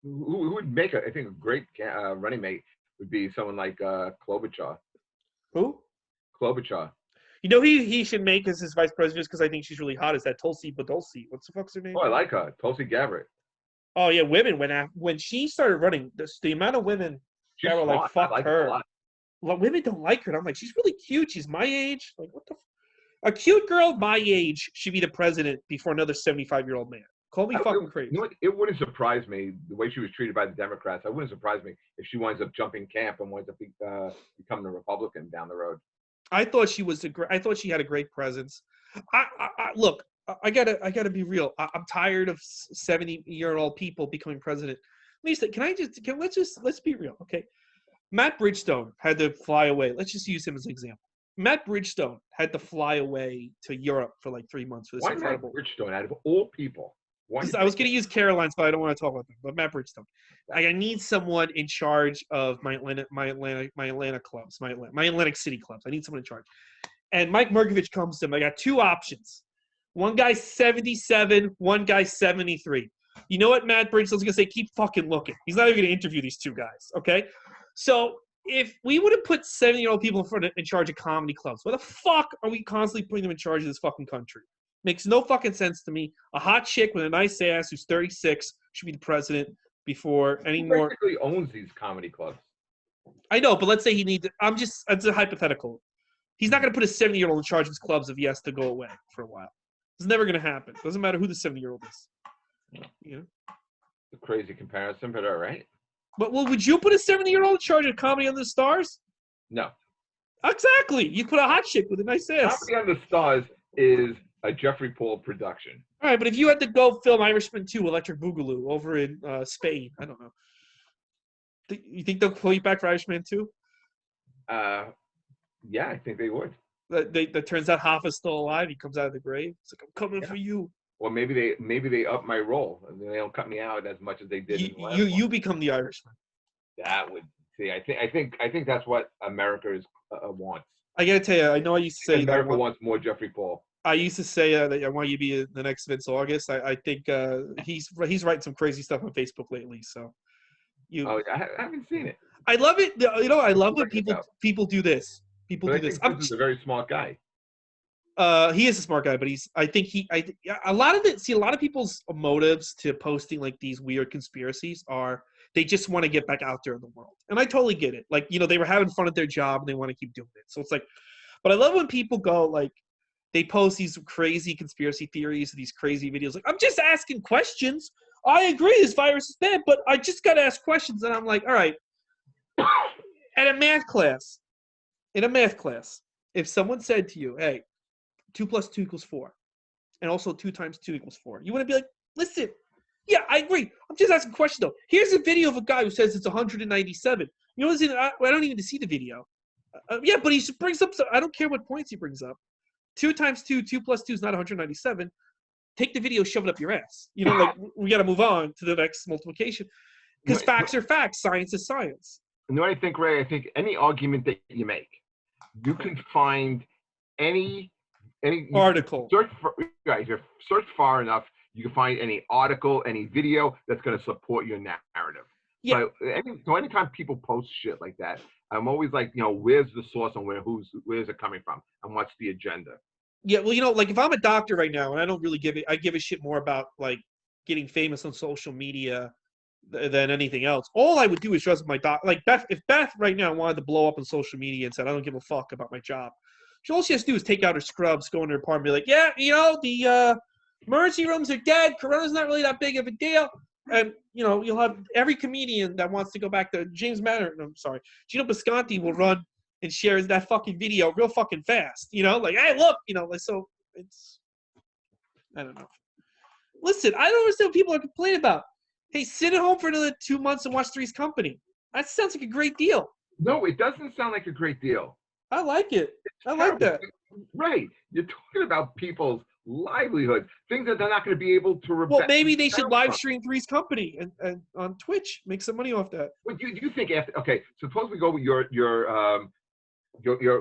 would make I think a great running mate would be someone like Klobuchar. Who? Klobuchar. You know, he should make as his vice president just because I think she's really hot. Is that Tulsi Badolsi? What's the fuck's her name? Oh, I like her, Tulsi Gabbard. Oh yeah, women when she started running, the amount of women that were like, fuck her. Well, women don't like her. And I'm like, she's really cute. She's my age. Like, what the? A cute girl my age should be the president before another 75-year-old man. Call me fucking crazy. You know what? It wouldn't surprise me the way she was treated by the Democrats. It wouldn't surprise me if she winds up jumping camp and winds up becoming a Republican down the road. I thought she was I thought she had a great presence. Look, I gotta be real. I'm tired of 70-year-old people becoming president. Lisa, let's be real, okay? Matt Bridgestone had to fly away. Let's just use him as an example. Matt Bridgestone had to fly away to Europe for like 3 months for this incredible. Matt Bridgestone, out of all people? I was going to use Caroline's, but I don't want to talk about them. But Matt Bridgestone, I need someone in charge of my Atlantic clubs, my Atlantic City clubs. I need someone in charge. And Mike Merkovich comes to him. I got two options. One guy's 77, one guy's 73. You know what Matt Bridgestone's going to say? Keep fucking looking. He's not even going to interview these two guys, okay? So if we would have put 70-year-old people in charge of comedy clubs, why the fuck are we constantly putting them in charge of this fucking country? Makes no fucking sense to me. A hot chick with a nice ass who's 36 should be the president before any more. He basically owns these comedy clubs. I know, but let's say he needs. It's a hypothetical. He's not going to put a 70-year-old in charge of his clubs if he has to go away for a while. It's never going to happen. Doesn't matter who the 70-year-old is. You know? A crazy comparison, but all right. But would you put a 70-year-old in charge of Comedy on the Stars? No. Exactly. You put a hot chick with a nice ass. Comedy on the Stars is a Jeffrey Paul production. All right, but if you had to go film Irishman 2, Electric Boogaloo over in Spain, I don't know. You think they'll pull you back for Irishman 2? Yeah, I think they would. That turns out Hoffa's still alive. He comes out of the grave. It's like, I'm coming for you. Or maybe they up my role and they don't cut me out as much as they did. You become the Irishman. That would see. I think that's what America wants. I gotta tell you, I know I used to say America wants more Jeffrey Paul. I used to say that I want you to be the next Vince August. I think he's writing some crazy stuff on Facebook lately. So I haven't seen it. I love it. You know, I love when people do this. People do this. This is a very smart guy. He is a smart guy, but a lot of people's motives to posting like these weird conspiracies are they just want to get back out there in the world. And I totally get it. Like, you know, they were having fun at their job and they want to keep doing it. So it's like, but I love when people go like, they post these crazy conspiracy theories, these crazy videos. Like, I'm just asking questions. I agree this virus is bad, but I just got to ask questions. And I'm like, all right. In a math class, if someone said to you, hey, 2 + 2 = 4, and also 2 × 2 = 4, you want to be like, listen, yeah, I agree. I'm just asking a question, though. Here's a video of a guy who says it's 197. You know what? I don't even need to see the video. Yeah, but he brings up, I don't care what points he brings up. 2 × 2, 2 + 2 is not 197. Take the video, shove it up your ass. You know, like, we got to move on to the next multiplication. Because facts are facts. Science is science. You know what I think, Ray? I think any argument that you make, you can find any article. Search for, if you search far enough, you can find any article, any video that's going to support your narrative. Yeah. So anytime people post shit like that, I'm always like, where's the source and where's it coming from and what's the agenda? Yeah, well, like if I'm a doctor right now and I don't really I give a shit more about like getting famous on social media than anything else. All I would do is trust my like Beth. If Beth right now wanted to blow up on social media and said, I don't give a fuck about my job, all she has to do is take out her scrubs, go in her apartment, be like, yeah, the emergency rooms are dead. Corona's not really that big of a deal. And, you'll have every comedian that wants to go back to Gino Bisconti will run and share that fucking video real fucking fast. Like, hey, look, like, so it's, I don't know. Listen, I don't understand what people are complaining about. Hey, sit at home for another 2 months and watch Three's Company. That sounds like a great deal. No, it doesn't sound like a great deal. I like it. I like that. Right. You're talking about people's livelihoods, things that they're not going to be able to. Well, maybe they should live stream Three's Company and on Twitch, make some money off that. What do you think? Suppose we go with your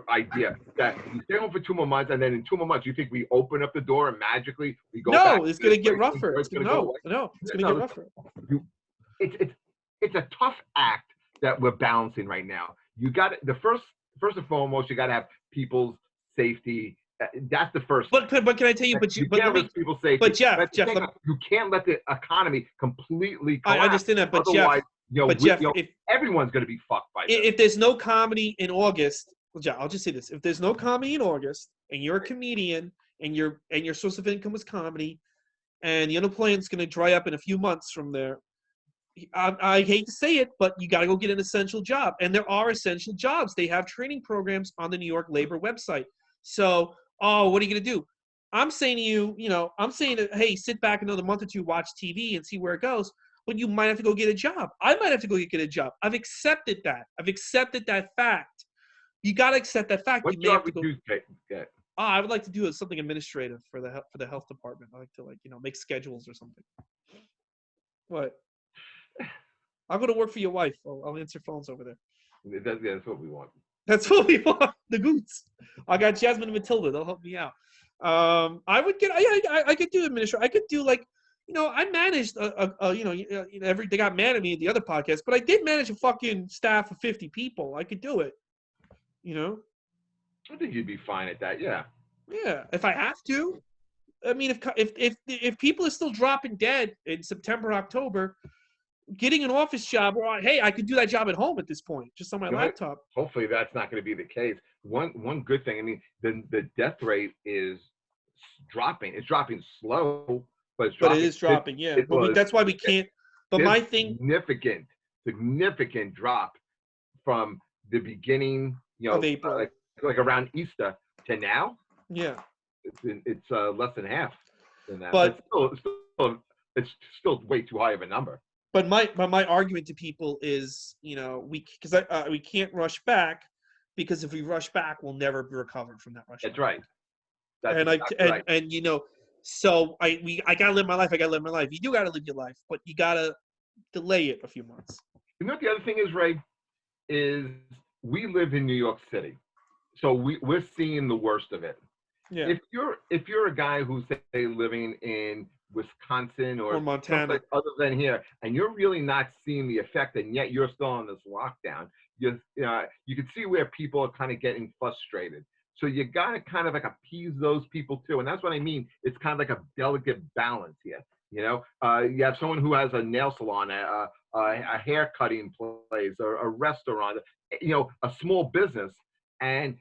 idea that you stay home for 2 more months, and then in 2 more months, you think we open up the door and magically we go? No, it's going to get rougher. It's going to get rougher. It's a tough act that we're balancing right now. You got the first and foremost, you got to have people's safety. That's the first. But can I tell you? But can't let people safety. But Jeff, you can't let the economy completely collapse. I understand that, but otherwise, Jeff, if everyone's going to be fucked by this. If there's no comedy in August, well, Jeff, I'll just say this: if there's no comedy in August, and you're a comedian, and your source of income is comedy, and the unemployment's going to dry up in a few months from there, I hate to say it, but you got to go get an essential job, and there are essential jobs. They have training programs on the New York Labor website. So, what are you going to do? I'm saying to you, hey, sit back another month or two, watch TV, and see where it goes. But you might have to go get a job. I might have to go get a job. I've accepted that. I've accepted that fact. You got to accept that fact. What job would you get? I would like to do something administrative for the health department. I like to make schedules or something. What? I'll go to work for your wife. I'll answer phones over there. That's what we want. That's what we want. The Goots. I got Jasmine and Matilda. They'll help me out. I would get. I could do administrative. I could do I managed they got mad at me at the other podcast, but I did manage a fucking staff of 50 people. I could do it. I think you'd be fine at that. Yeah. Yeah, if I have to. I mean, if people are still dropping dead in September, October, getting an office job, hey, I could do that job at home at this point, just on my laptop. Hopefully, that's not going to be the case. One good thing, I mean, the death rate is dropping. It's dropping slow, but it's dropping. But it is dropping, yeah. That's why we can't. But my thing, significant drop from the beginning, of April, like around Easter to now. Yeah, it's less than half than that. But it's still way too high of a number. But my argument to people is, we can't rush back, because if we rush back, we'll never be recovered from that rush. That's right. So I gotta live my life. You do gotta live your life, but you gotta delay it a few months. You know what the other thing is, Ray, is we live in New York City, so we're seeing the worst of it. Yeah. If you're a guy who's, say, living in Wisconsin or Montana, other than here, and you're really not seeing the effect, and yet you're still on this lockdown, you can see where people are kind of getting frustrated. So you got to kind of like appease those people too, and that's what I mean. It's kind of like a delicate balance here. You have someone who has a nail salon, a hair cutting place, or a restaurant, a small business, and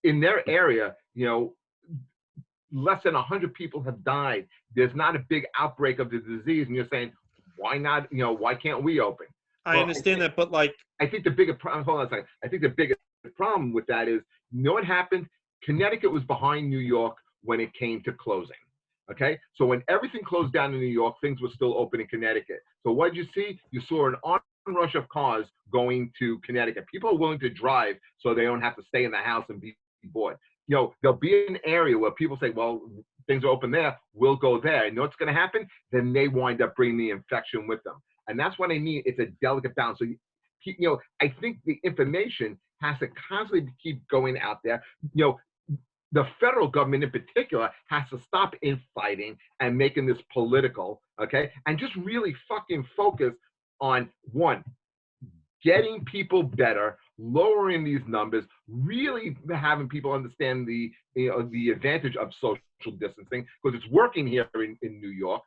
in their area, less than 100 people have died. There's not a big outbreak of the disease, and you're saying, why not? Why can't we open? I understand that, but I think the bigger problem. Hold on a second. I think the biggest problem with that is, what happened? Connecticut was behind New York when it came to closing. Okay, so when everything closed down in New York, things were still open in Connecticut. So what did you see? You saw an onrush of cars going to Connecticut. People are willing to drive so they don't have to stay in the house and be bored. There'll be an area where people say, well, things are open there, we'll go there. And what's going to happen? Then they wind up bringing the infection with them. And that's what I mean. It's a delicate balance. So, I think the information has to constantly keep going out there. The the federal government in particular has to stop infighting and making this political, okay? And just really fucking focus on one, getting people better, lowering these numbers, really having people understand the advantage of social distancing, because it's working here in New York.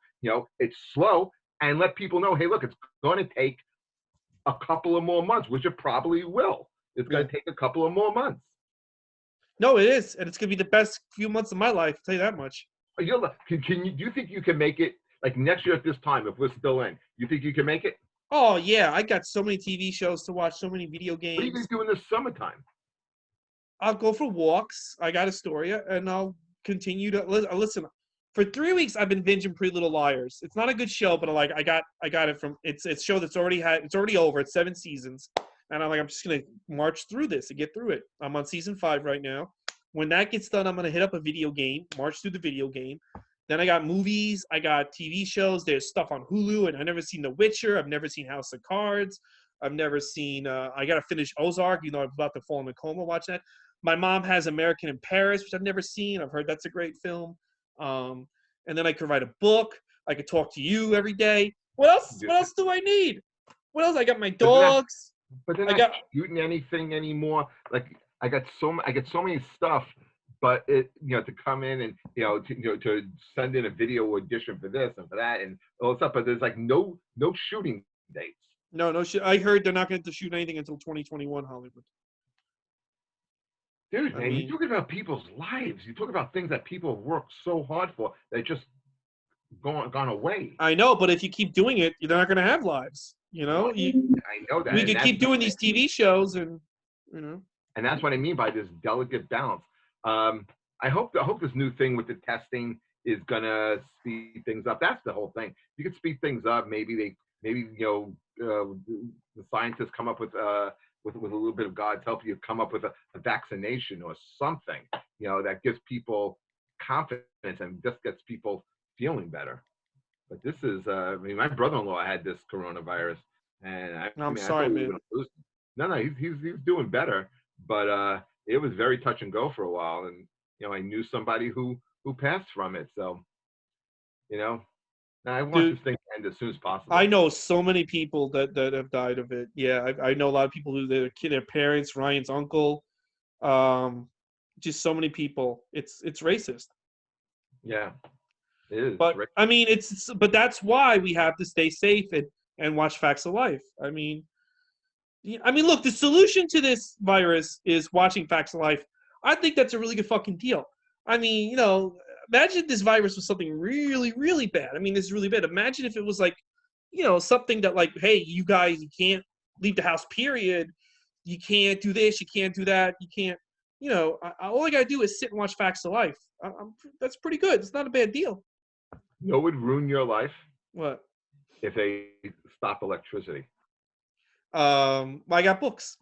It's slow, and let people know, hey, look, it's going to take a couple of more months, which it probably will. It's going to take a couple of more months. No, it is, and it's gonna be the best few months of my life. I'll tell you that much. Do you think you can make it like next year at this time if we're still in? You think you can make it? Oh yeah, I got so many TV shows to watch, so many video games. What are you going to do in the summertime? I'll go for walks. I got Astoria, and I'll continue to listen. For 3 weeks, I've been binging Pretty Little Liars. It's not a good show, but I got it from it's a show that's it's already over. It's 7 seasons. And I'm just going to march through this and get through it. I'm on season 5 right now. When that gets done, I'm going to hit up a video game, march through the video game. Then I got movies. I got TV shows. There's stuff on Hulu, and I've never seen The Witcher. I've never seen House of Cards. I've never seen I got to finish Ozark. I'm about to fall in a coma watching that. My mom has American in Paris, which I've never seen. I've heard that's a great film. And then I could write a book. I could talk to you every day. What else? What else do I need? What else? I got my dogs. But they're not shooting anything anymore. Like I get so many stuff, but it to come in and to send in a video audition for this and for that and all stuff. But there's like no shooting dates. No shit. I heard they're not going to shoot anything until 2021 Hollywood. Dude, man, you're talking about people's lives. You talk about things that people have worked so hard for that just gone away. I know, but if you keep doing it, you're not going to have lives. I know that. We could keep doing these TV shows, and And that's what I mean by this delicate balance. I hope this new thing with the testing is gonna speed things up. That's the whole thing. You could speed things up. Maybe the scientists come up with a little bit of God's help, you come up with a vaccination or something, that gives people confidence and just gets people feeling better. But this is, my brother-in-law had this coronavirus, and I'm sorry, man. No, he's doing better, but it was very touch and go for a while, and I knew somebody who passed from it, so I want this thing to end as soon as possible. I know so many people that have died of it. Yeah, I know a lot of people who their parents, Ryan's uncle, just so many people. It's racist. Yeah. It is. But I mean, but that's why we have to stay safe and watch Facts of Life. I mean, look, the solution to this virus is watching Facts of Life. I think that's a really good fucking deal. I mean, imagine if this virus was something really, really bad. I mean, this is really bad. Imagine if it was like, something that like, hey, you guys, you can't leave the house, period. You can't do this, you can't do that, you can't, all I gotta do is sit and watch Facts of Life. That's pretty good. It's not a bad deal. What would ruin your life? What? If they stop electricity. I got books.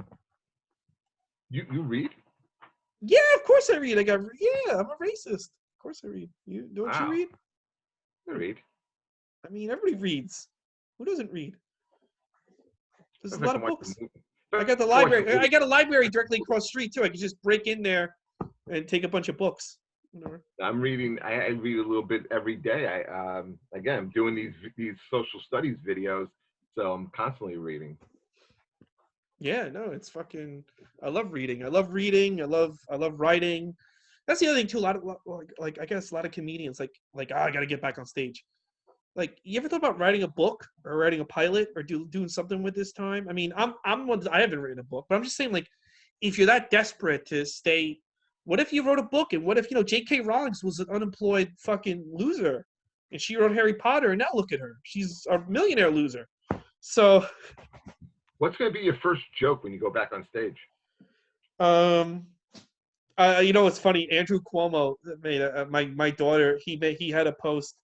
You read? Yeah, of course I read. I'm a racist. Of course I read. Don't you read? I read. I mean, everybody reads. Who doesn't read? There's a lot of books. I got the library. I got a library directly across the street too. I can just break in there and take a bunch of books. I'm reading. I read a little bit every day. Again, I'm doing these social studies videos, so I'm constantly reading. Yeah, no, it's fucking. I love reading. I love reading. I love writing. That's the other thing too. A lot of I guess a lot of comedians I got to get back on stage. Like, you ever thought about writing a book or writing a pilot or doing something with this time? I mean, I haven't written a book, but I'm just saying, like, if you're that desperate to stay, what if you wrote a book, and what if J.K. Rowling was an unemployed fucking loser, and she wrote Harry Potter, and now look at her, she's a millionaire loser. So, what's going to be your first joke when you go back on stage? It's funny. Andrew Cuomo made my daughter. He had a post.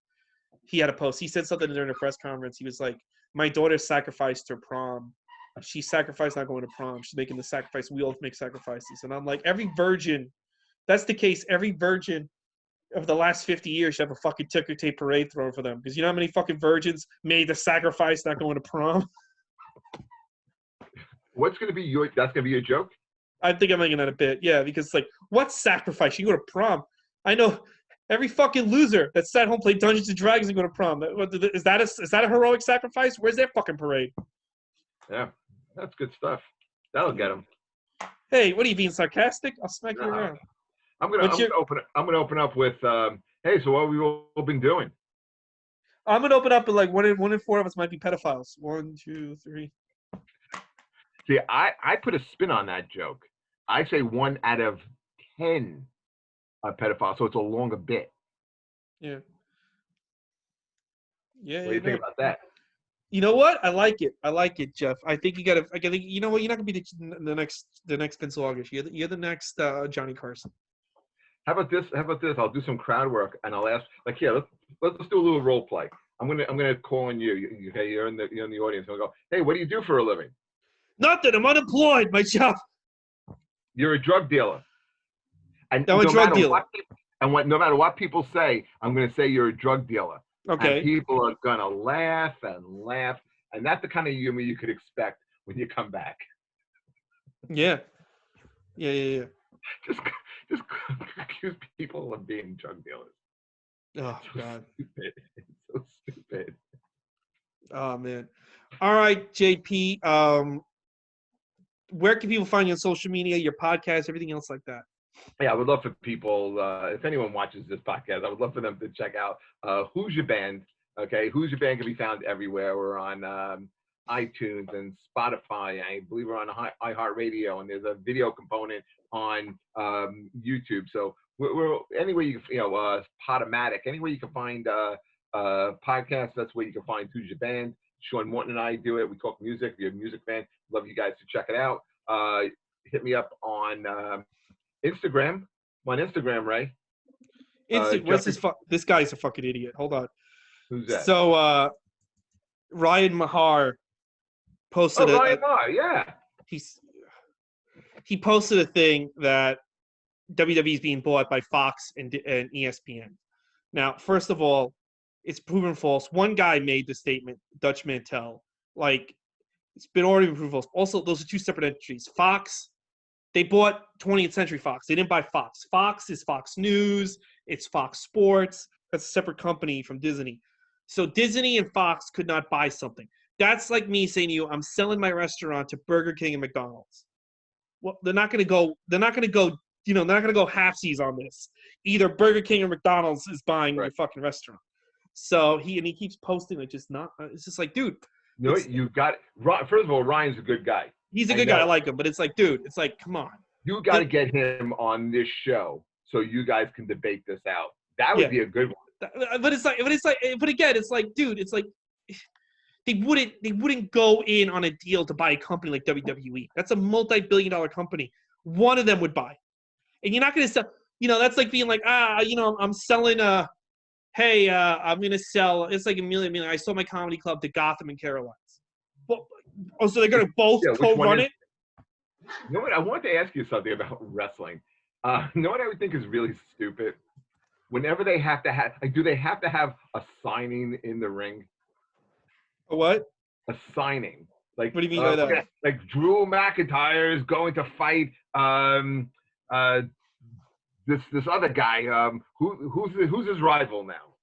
He said something during a press conference. He was like, "My daughter sacrificed her prom. She sacrificed not going to prom. She's making the sacrifice. We all make sacrifices." And I'm like, every virgin, that's the case. Every virgin of the last 50 years should have a fucking ticker tape parade thrown for them. Because you know how many fucking virgins made the sacrifice not going to prom? What's going to be that's going to be your joke? I think I'm making that a bit. Yeah, because like, what sacrifice? You go to prom. I know every fucking loser that sat home, played Dungeons and Dragons, and go to prom. Is that a heroic sacrifice? Where's their fucking parade? Yeah, that's good stuff. That'll get them. Hey, what are you being sarcastic? I'll smack you around. I'm gonna open up with hey, so what have we all been doing? I'm gonna open up with like one in four of us might be pedophiles. 1, 2, 3. See, I put a spin on that joke. I say 1 out of 10 are pedophiles, so it's a longer bit. Yeah. Yeah. What do you think about that? You know what? I like it, Jeff. I think you gotta. I think you know what? You're not gonna be the next Vince August. You're the next Johnny Carson. How about this? I'll do some crowd work and I'll ask. Like, yeah, let's do a little role play. I'm gonna call on you. Okay, you're in the audience. I'll go. Hey, what do you do for a living? Nothing. I'm unemployed. My job. You're a drug dealer. And I'm a drug dealer. No matter what people say, I'm gonna say you're a drug dealer. Okay. And people are gonna laugh and laugh, and that's the kind of humor you could expect when you come back. Yeah. Just accuse people of being drug dealers. Oh God. Stupid. It's so stupid. Oh man. All right, JP. Where can people find you on social media, your podcast, everything else like that? Yeah, I would love for people, if anyone watches this podcast, I would love for them to check out Who's Your Band. Okay, Who's Your Band can be found everywhere. We're on iTunes and Spotify. I believe we're on iHeartRadio, and there's a video component on YouTube. So we're anywhere you can, Podomatic, anywhere you can find podcasts. That's where you can find Who's Your Band. Sean Morton and I do it. We talk music. If you're a music fan, love you guys to check it out. Hit me up on Instagram. I'm on Instagram, Ray. This guy's a fucking idiot. Hold on. Who's that? So Ryan Mahar posted Ryan Mahar, yeah. He posted a thing that WWE is being bought by Fox and ESPN. Now, first of all, it's proven false. One guy made the statement, Dutch Mantel. Like, it's been already proven false. Also, those are two separate entities. Fox, they bought 20th Century Fox. They didn't buy Fox. Fox is Fox News. It's Fox Sports. That's a separate company from Disney. So Disney and Fox could not buy something. That's like me saying to you, I'm selling my restaurant to Burger King and McDonald's. Well, they're not going to go halfsies on this. Either Burger King or McDonald's is buying your fucking restaurant. So he keeps posting like just not. It's just like, dude. No, you got it. First of all, Ryan's a good guy. He's a good guy. I like him, but it's like, dude, it's like, come on. You got to get him on this show so you guys can debate this out. That would be a good one. But again, it's like, dude, it's like they wouldn't go in on a deal to buy a company like WWE. That's a multi-billion-dollar company. One of them would buy, and you're not going to sell. That's like being like, I'm selling I'm going to sell. It's like a million. I sold my comedy club to Gotham and Caroline's. Well, so they're going to both co-run it? You know what? I wanted to ask you something about wrestling. You know what I would think is really stupid? Whenever they have to have, do they have to have a signing in the ring? A what? A signing. Like, what do you mean by that? Like Drew McIntyre is going to fight this other guy. Who's his rival now?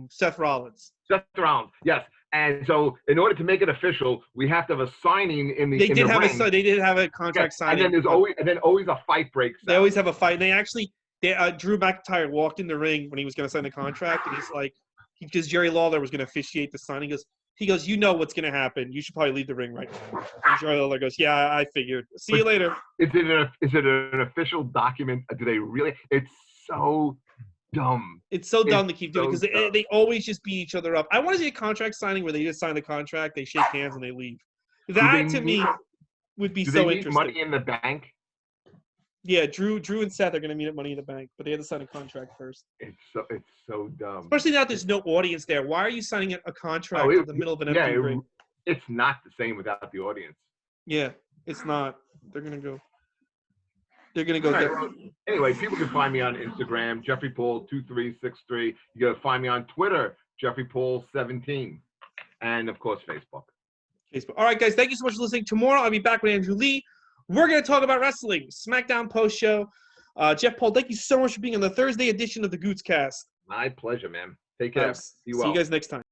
Seth Rollins. Seth Rollins, yes. And so, in order to make it official, we have to have a signing in the. They did have a contract signing. And then always a fight breaks out. They always have a fight. And they actually, Drew McIntyre walked in the ring when he was going to sign the contract, and he's like, because Jerry Lawler was going to officiate the signing. He goes, you know what's going to happen. You should probably leave the ring right now. And Jerry Lawler goes, yeah, I figured. See you later. Is it an official document? Do they really? It's so dumb. It's so dumb to keep doing because they always just beat each other up. I want to see a contract signing where they just sign the contract, they shake hands, and they leave. That to me would be so interesting. Money in the Bank? Yeah, Drew and Seth are going to meet at Money in the Bank, but they had to sign a contract first. It's so dumb. Especially now there's no audience there. Why are you signing a contract in the middle of an empty ring? It's not the same without the audience. Yeah, it's not. They're going to go. Anyway, people can find me on Instagram, JeffreyPaul2363. You can find me on Twitter, JeffreyPaul17, and of course Facebook. All right, guys, thank you so much for listening. Tomorrow I'll be back with Andrew Lee we're going to talk about wrestling. SmackDown post show. Jeff Paul, thank you so much for being on the Thursday edition of the Gootzcast. My pleasure, man. Take care. Be See well. you guys next time.